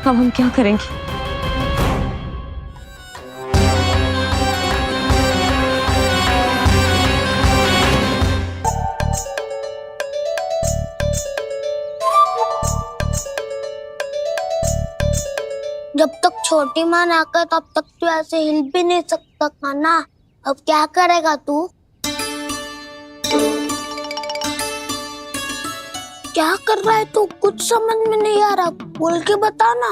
अब हम क्या करेंगे? जब तक छोटी माँ ना कर तब तक तू ऐसे हिल भी नहीं सकता था ना। अब क्या करेगा तू? क्या कर रहा है तू? कुछ समझ में नहीं आ रहा, बोल के बता ना।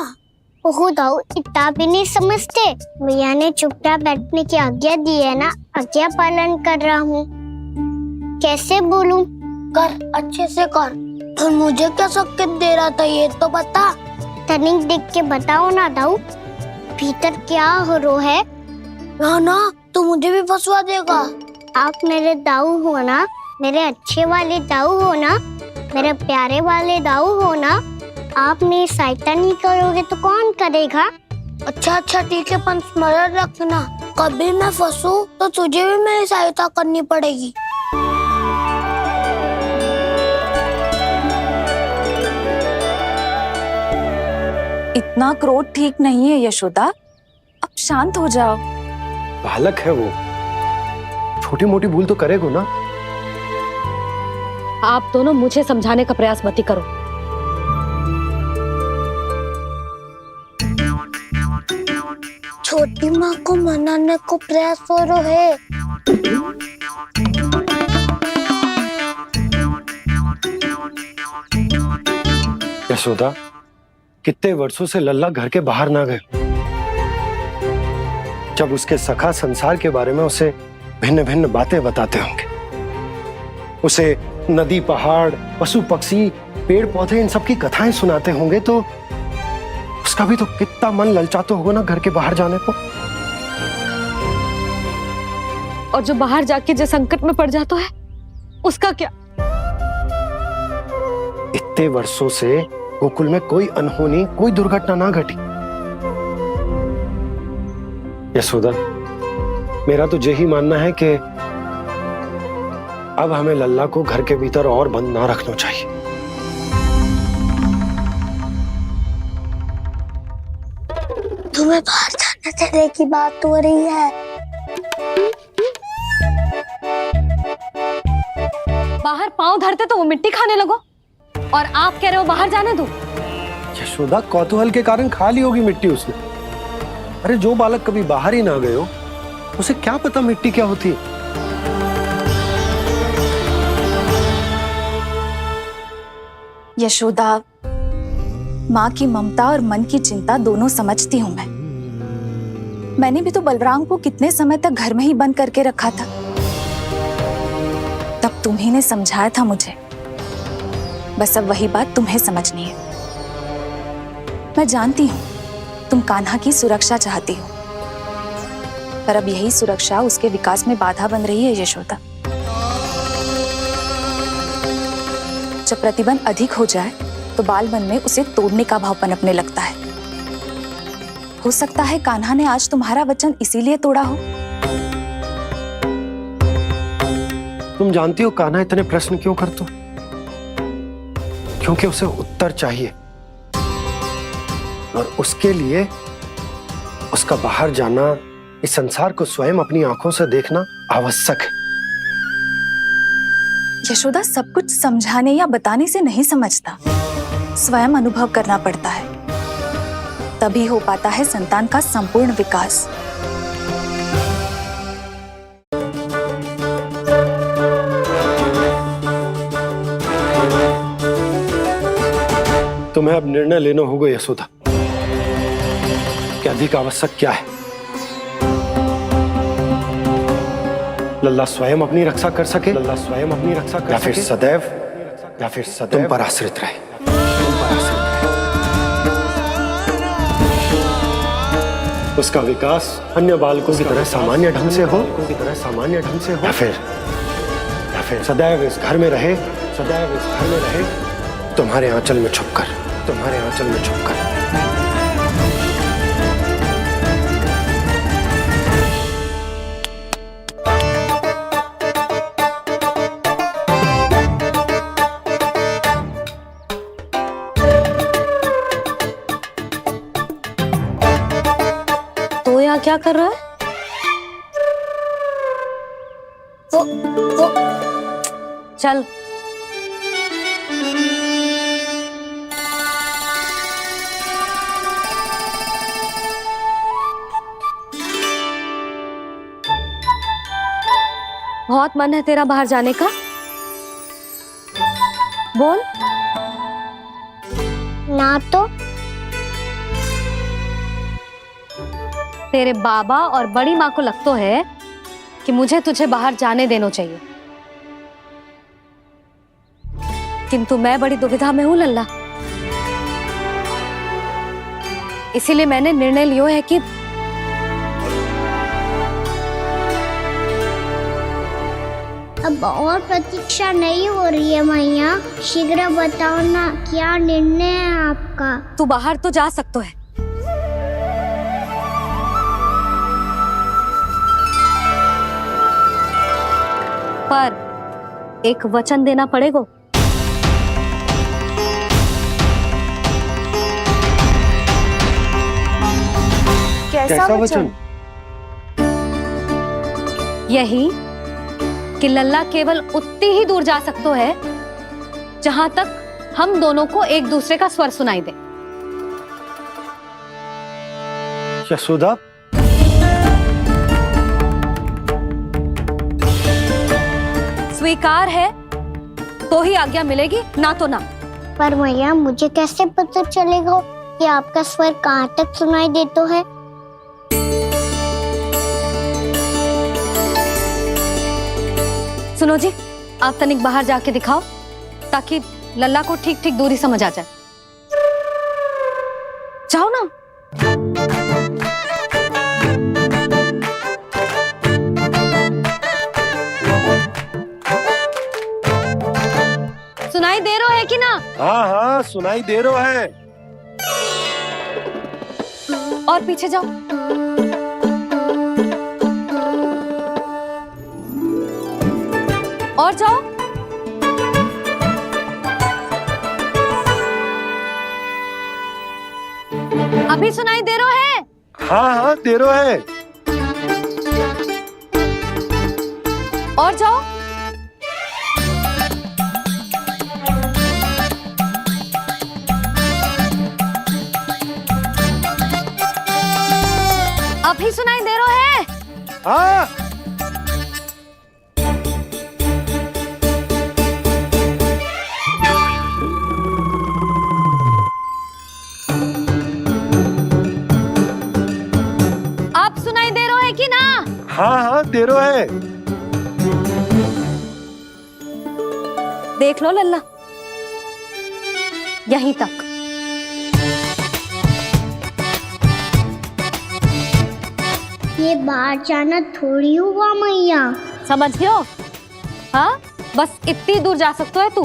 ओहो दाऊ, इतना भी नहीं समझते। भैया ने चुपचाप बैठने की आज्ञा दी है ना, आज्ञा पालन कर रहा हूँ। कैसे बोलूं? कर, अच्छे से कर। तो मुझे क्या संकेत दे रहा था ये तो बता। तनिक देख के बताओ ना दाऊ, भीतर क्या हो रहा है? ना तू मुझे भी फंसवा देगा। आप मेरे दाऊ हो ना, मेरे अच्छे वाले दाऊ हो ना, मेरे प्यारे वाले दाऊ हो ना। आप मेरी सहायता नहीं करोगे तो कौन करेगा? अच्छा ठीक है, पर स्मरण रखना, कभी मैं फंसू तो तुझे भी मेरी सहायता करनी पड़ेगी। इतना क्रोध ठीक नहीं है यशोदा, अब शांत हो जाओ। बालक है वो, छोटी मोटी भूल तो करेगा ना। आप दोनों मुझे समझाने का प्रयास मत ही करो। छोटी माँ को मनाने को प्रयास करो है। यशोदा, कितने वर्षों से लल्ला घर के बाहर ना गए। जब उसके सखा संसार के बारे में उसे भिन्न भिन्न बातें बताते होंगे, उसे नदी पहाड़ पशु पक्षी पेड़ पौधे इन सब की कथाएं सुनाते होंगे, तो उसका भी तो कितना मन ललचाता होगा ना घर के बाहर जाने को। और जो बाहर जाके जो संकट में पड़ जाता है उसका क्या? इतने वर्षों से गोकुल में कोई अनहोनी कोई दुर्घटना ना घटी। यशोदा, मेरा तो यही मानना है कि अब हमें लल्ला को घर के भीतर और बंद ना रखना चाहिए। तुम्हें बाहर जाने देने की बात हो रही है। बाहर पांव धरते तो वो मिट्टी खाने लगो, और आप कह रहे हो बाहर जाने दो। यशोदा, कौतूहल के कारण खा ली होगी मिट्टी उसने। अरे जो बालक कभी बाहर ही ना गए हो, उसे क्या पता मिट्टी क्या होती है। यशोदा, माँ की ममता और मन की चिंता दोनों समझती हूँ मैं। मैंने भी तो बलराम को कितने समय तक घर में ही बंद करके रखा था। तब तुम्ही ने समझाया था मुझे। बस अब वही बात तुम्हें समझनी है। मैं जानती हूँ तुम कान्हा की सुरक्षा चाहती हो, पर अब यही सुरक्षा उसके विकास में बाधा बन रही है यशोदा। जब प्रतिबंध अधिक हो जाए तो बाल मन में उसे तोड़ने का भाव पनपने लगता है। हो सकता है कान्हा ने आज तुम्हारा वचन इसीलिए तोड़ा हो। तुम जानती हो कान्हा इतने प्रश्न क्यों करता? क्योंकि उसे उत्तर चाहिए, और उसके लिए उसका बाहर जाना, इस संसार को स्वयं अपनी आंखों से देखना आवश्यक है। यशोदा, सब कुछ समझाने या बताने से नहीं समझता, स्वयं अनुभव करना पड़ता है। तभी हो पाता है संतान का संपूर्ण विकास। तुम्हें अब निर्णय लेना होगा यशोदा कि अधिक आवश्यक क्या है। लल्ला स्वयं अपनी रक्षा कर सके, लल्ला स्वयं अपनी रक्षा कर सके, या फिर सदैव तुम पर आश्रित रहे। उसका विकास अन्य बालकों की तरह सामान्य ढंग से हो, या फिर सदैव इस घर में रहे, तुम्हारे आंचल में छुपकर। तो यहाँ क्या कर रहा है? वो चल। बहुत मन है तेरा बाहर जाने का? बोल। ना तो तेरे बाबा और बड़ी माँ को लगता है कि मुझे तुझे बाहर जाने देना चाहिए, किंतु मैं बड़ी दुविधा में हूं लल्ला। इसीलिए मैंने निर्णय लिया है कि अब और प्रतीक्षा नहीं हो रही है मैया। शीघ्र बताओ ना, क्या निर्णय है आपका? तू बाहर तो जा सकता है, पर एक वचन देना पड़ेगा। कैसा वचन? यही कि लल्ला केवल उतनी ही दूर जा सकते है जहां तक हम दोनों को एक दूसरे का स्वर सुनाई दे। यशोदा, स्वीकार है तो ही आज्ञा मिलेगी, ना तो ना। पर मैया मुझे कैसे पता चलेगा कि आपका स्वर कहाँ तक सुनाई देता है? सुनो जी, आप तनिक बाहर जाके दिखाओ ताकि लल्ला को ठीक ठीक दूरी समझ आ जाए। जाओ ना। सुनाई दे रहा है कि ना? हाँ हाँ सुनाई दे रहा है। और पीछे जाओ। और जाओ। अभी सुनाई दे रहा है? हाँ हाँ दे रहा है। और जाओ। अभी सुनाई दे रहा है? हाँ। आप सुनाई दे रहा है कि ना? हाँ हाँ दे रहा है। देख लो लल्ला, यहीं तक। ये बाहर जाना थोड़ी हुआ मैया। समझ गयो? हाँ, बस इतनी दूर जा सकते है तू।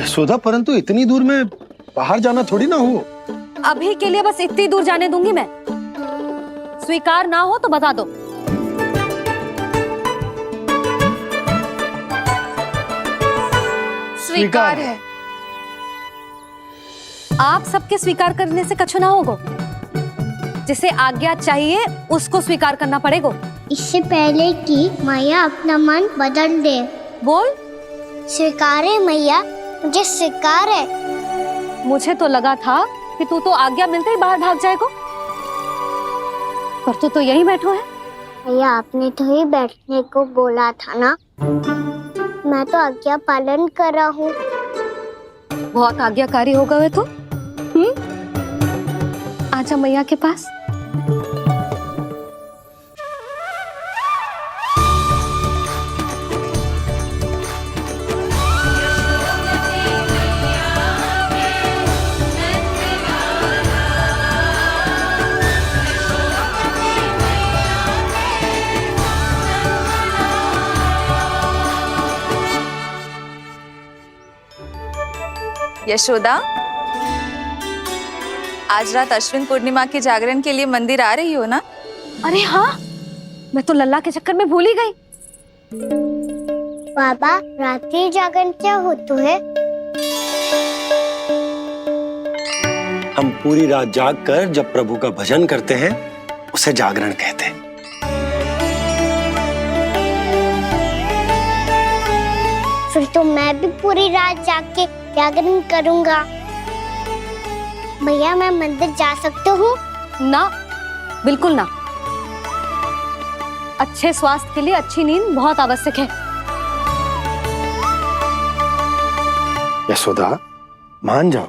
यशोदा, परंतु इतनी दूर में बाहर जाना थोड़ी ना हो। अभी के लिए बस इतनी दूर जाने दूंगी मैं। स्वीकार ना हो तो बता दो। स्वीकार है। आप सबके स्वीकार करने से कछु ना होगा। जिसे आज्ञा चाहिए उसको स्वीकार करना पड़ेगा। इससे पहले कि मैया अपना मन बदल दे। बोल। स्वीकार है मैया, मुझे स्वीकार है। मुझे तो लगा था कि तू तो आज्ञा मिलते ही बाहर भाग जाएगा, पर तू तो यहीं बैठो है। मैया आपने तो ही बैठने को बोला था ना, मैं तो आज्ञा पालन कर रहा हूँ। बहुत आज्ञाकारी हो गए तू। आजा मैया के पास। यशोदा, आज रात अश्विन पूर्णिमा के जागरण के लिए मंदिर आ रही हो ना? अरे हाँ, मैं तो लल्ला के चक्कर में भूल ही गई। बाबा, रात्रि जागरण क्या होता है? हम पूरी रात जाग कर जब प्रभु का भजन करते हैं उसे जागरण कहते हैं। फिर तो मैं भी पूरी रात जाग के जागरण करूंगा। भैया, मैं मंदिर जा सकती हूँ? ना, बिल्कुल ना। अच्छे स्वास्थ्य के लिए अच्छी नींद बहुत आवश्यक है। यशोदा, मान जाओ।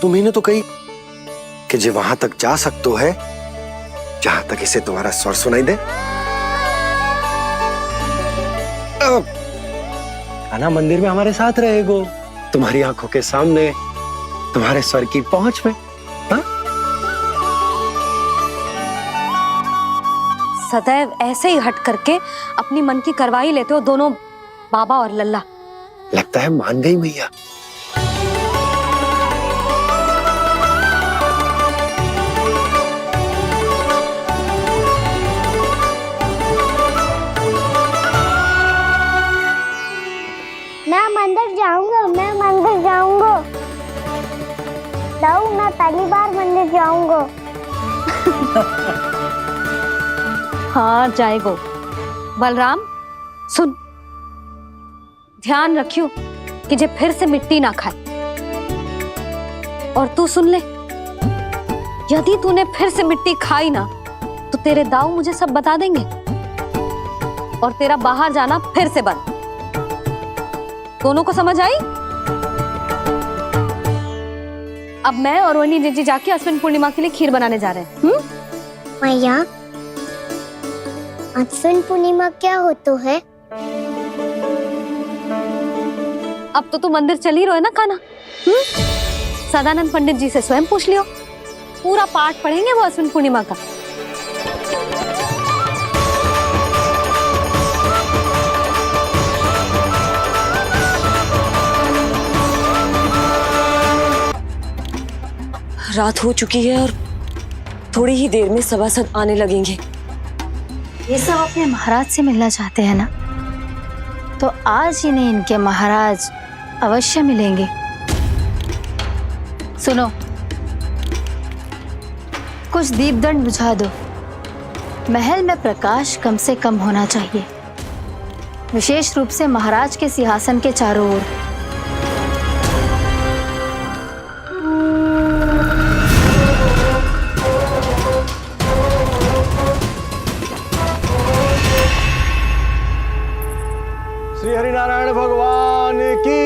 तुम्ही ने तो कही कि जो वहां तक जा सकते है जहां तक इसे तुम्हारा स्वर सुनाई दे। कान्हा मंदिर में हमारे साथ रहेगो, तुम्हारी आंखों के सामने, तुम्हारे स्वर की पहुंच में। हा? सदैव ऐसे ही हट करके अपनी मन की करवाई लेते हो दोनों बाबा और लल्ला। लगता है मान गई मैया। मैं मंदिर जाऊंगा, मैं मंदिर जाऊंगा। मैं पहली बार मंदिर जाऊंगा। हाँ जाएगो। बलराम सुन, ध्यान रखियो कि जे फिर से मिट्टी ना खाए। और तू सुन ले, यदि तूने फिर से मिट्टी खाई ना तो तेरे दाऊ मुझे सब बता देंगे और तेरा बाहर जाना फिर से बंद। दोनों को समझ आई? अब मैं और रोहिणी जीजी जाके अश्विन पूर्णिमा के लिए खीर बनाने जा रहे हैं। मैया, अश्विन पूर्णिमा क्या होता है? अब तो तू मंदिर चल ही रहो है ना कान्हा? सदानंद पंडित जी से स्वयं पूछ लियो, पूरा पाठ पढ़ेंगे वो अश्विन पूर्णिमा का। रात हो चुकी है और थोड़ी ही देर में सभासद आने लगेंगे। ये सब अपने महाराज से मिलना चाहते हैं ना, तो आज इन्हें इनके महाराज अवश्य मिलेंगे। सुनो, कुछ दीपदंड बुझा दो। महल में प्रकाश कम से कम होना चाहिए, विशेष रूप से महाराज के सिंहासन के चारों ओर। श्री हरिनारायण भगवान की।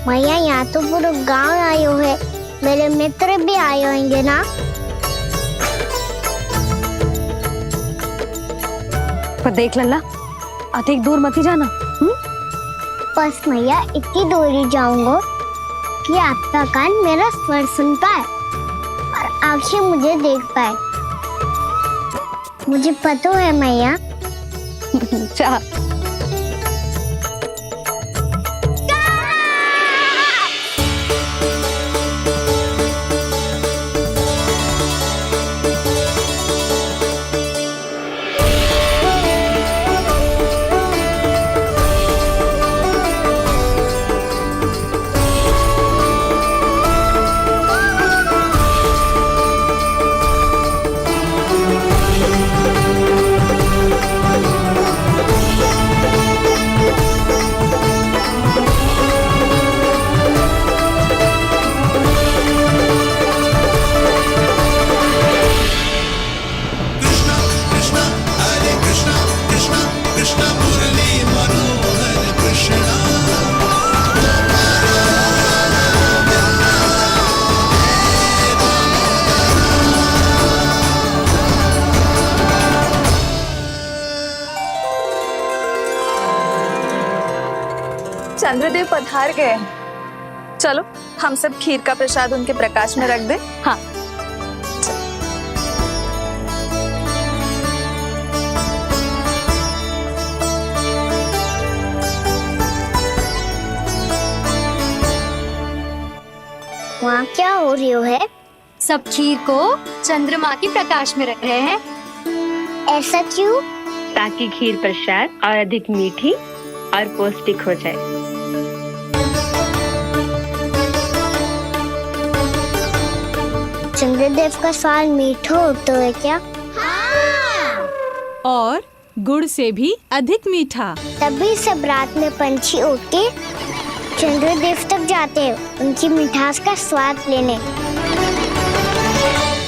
मैया, यहाँ तो पूरा गांव आयो है, मेरे मित्र भी आए होंगे ना? पर देख लल्ला, अधिक दूर मत ही जाना। बस मैया, इतनी दूर ही जाऊंगा कि आपका कान मेरा स्वर सुन पाए और आंखें मुझे देख पाए। मुझे पता है मैया। चाह चंद्रदेव पधार गए। चलो हम सब खीर का प्रसाद उनके प्रकाश में रख दे। हाँ। वहाँ क्या हो रही है? सब खीर को चंद्रमा की प्रकाश में रख रहे हैं। ऐसा क्यों? ताकि खीर प्रसाद और अधिक मीठी और पौष्टिक हो जाए। चंद्रदेव का स्वाद मीठा होता है क्या? हाँ। और गुड़ से भी अधिक मीठा। तभी सब रात में पंछी उड़ के चंद्रदेव तक जाते हैं उनकी मिठास का स्वाद लेने।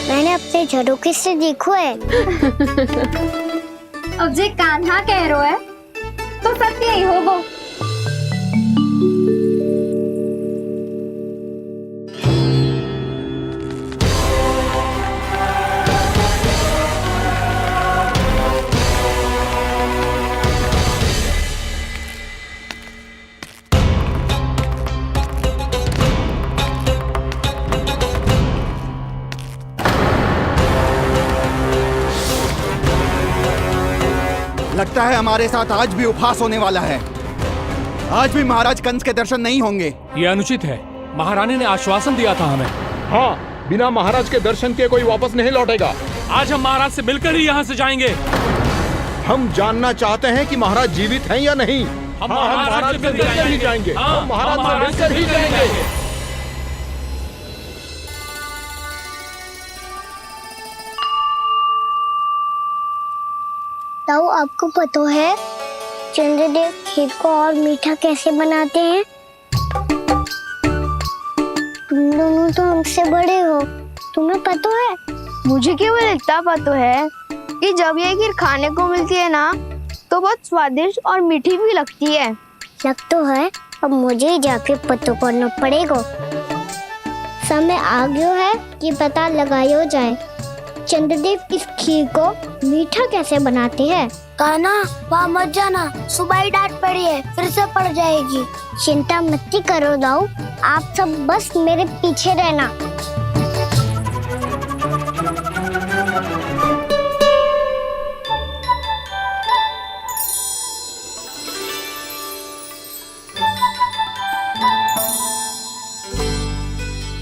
मैंने अपने झरोखे से देखो है। अब जे कान्हा कह रहा है तो सत्य ही होगा। लगता है हमारे साथ आज भी उपहास होने वाला है। आज भी महाराज कंस के दर्शन नहीं होंगे। ये अनुचित है। महारानी ने आश्वासन दिया था हमें। हाँ, बिना महाराज के दर्शन के कोई वापस नहीं लौटेगा। आज हम महाराज से मिलकर ही यहाँ से जाएंगे। हम जानना चाहते हैं कि महाराज जीवित हैं या नहीं। हम महाराज से मिलकर ही जाएंगे। हम महाराज से मिलकर ही जाएंगे। ताऊ, आपको पता है चंद्रदेव खीर को और मीठा कैसे बनाते हैं? तुम दोनों तो हमसे बड़े हो, तुम्हें पता है? मुझे केवल इतना पता है कि जब ये खीर खाने को मिलती है ना तो बहुत स्वादिष्ट और मीठी भी लगती है। लग तो है, अब मुझे ही जाके पता करना पड़ेगा। समय आ गया है कि पता लगाया जाए चंद्रदेव इस खीर को मीठा कैसे बनाते हैं। कान्हा, वहाँ मत जाना, सुबह ही डांट पड़ी है, फिर से पड़ जाएगी। चिंता मत करो दाऊ, आप सब बस मेरे पीछे रहना।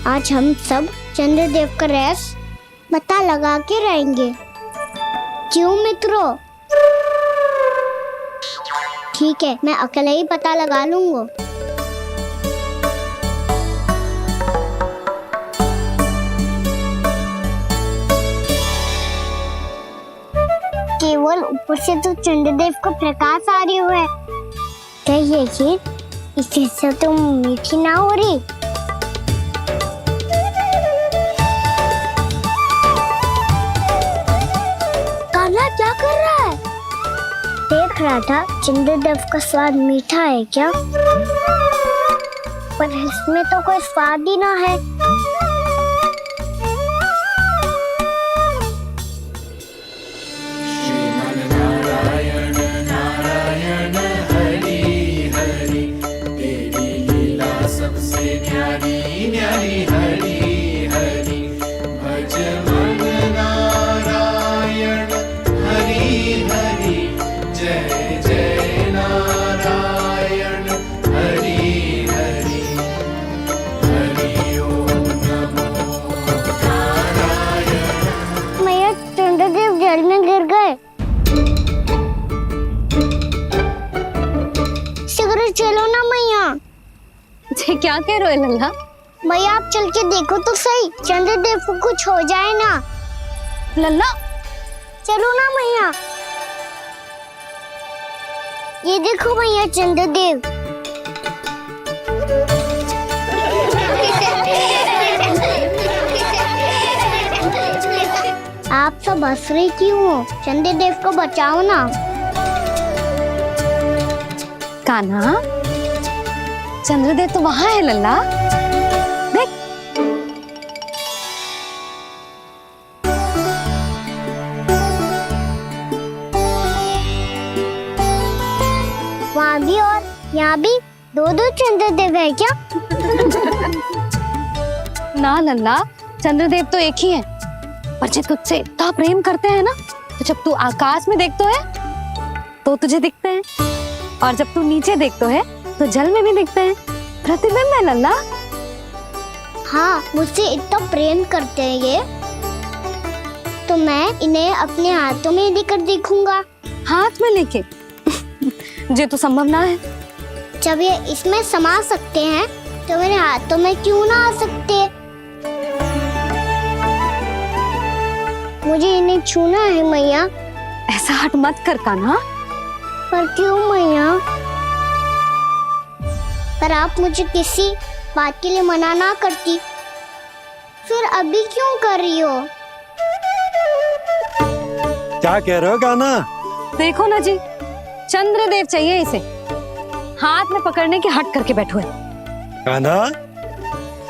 आज हम सब चंद्रदेव का रहस्य पता लगा के रहेंगे। क्यों मित्रों? ठीक है, मैं अकेले ही पता लगा लूंगा। केवल ऊपर से तो चंद्रदेव को प्रकाश आ रही है। क्या ये खीर इससे तो मीठी ना हो रही? कान्हा क्या कर रहा है? देख रहा था चंद्रदेव का स्वाद मीठा है क्या, पर इसमें तो कोई स्वाद ही ना है। चलो ना मैया। क्या कह रहे हो लल्ला? मैया आप चल के देखो तो सही, चंद्रदेव को कुछ हो जाए ना। लल्ला चलो ना मैया। ये देखो मैया चंद्रदेव। आप सब हंस रहे क्यों हो? चंद्रदेव को बचाओ ना। कान्हा, चंद्रदेव तो वहां है लल्ला, देख। वहाँ भी और यहाँ भी दो दो चंद्रदेव है क्या? ना लल्ला, चंद्रदेव तो एक ही है। पर जब तुझसे इतना प्रेम करते हैं ना, तो जब तू आकाश में देखते है तो तुझे दिखते हैं, और जब तू नीचे देखते है तो जल में भी दिखते हैं। प्रतिबिंब है लल्ला। हाँ, मुझसे इतना प्रेम करते हैं ये, तो मैं इन्हें अपने हाथों में लेकर देखूंगा। हाथ में लेके? ये तो संभव ना है। जब ये इसमें समा सकते हैं तो मेरे हाथों में क्यों ना आ सकते? मुझे इन्हें छूना है मैया। ऐसा हट मत कर कान्हा। पर क्यों मैया? पर आप मुझे किसी बात के लिए मना ना करती, फिर अभी क्यों कर रही हो? क्या कह रहे हो कान्हा? देखो ना जी, चंद्रदेव चाहिए इसे, हाथ में पकड़ने के हट करके बैठो है। कान्हा,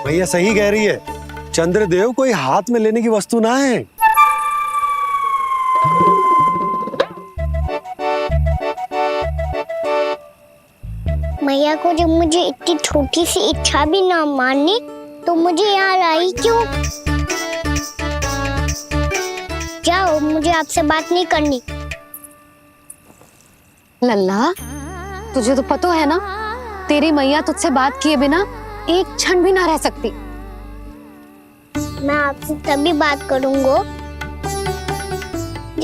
भैया सही कह रही है, चंद्रदेव कोई हाथ में लेने की वस्तु ना है। मैया को जब मुझे इतनी छोटी सी इच्छा भी ना माननी, तो मुझे यहाँ लाई क्यों? जाओ, मुझे आपसे बात नहीं करनी। लल्ला, तुझे तो पता है ना, तेरी मैया तुझसे बात किए बिना एक क्षण भी ना रह सकती। मैं आपसे तभी बात करूंगा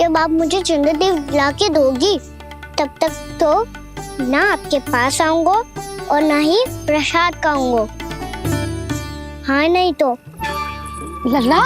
जब आप मुझे चंद्रदेव ला के दोगी तब तक तो ना आपके पास आऊंगा और ना ही प्रसाद खाऊंगा। हाँ नहीं तो लल्ला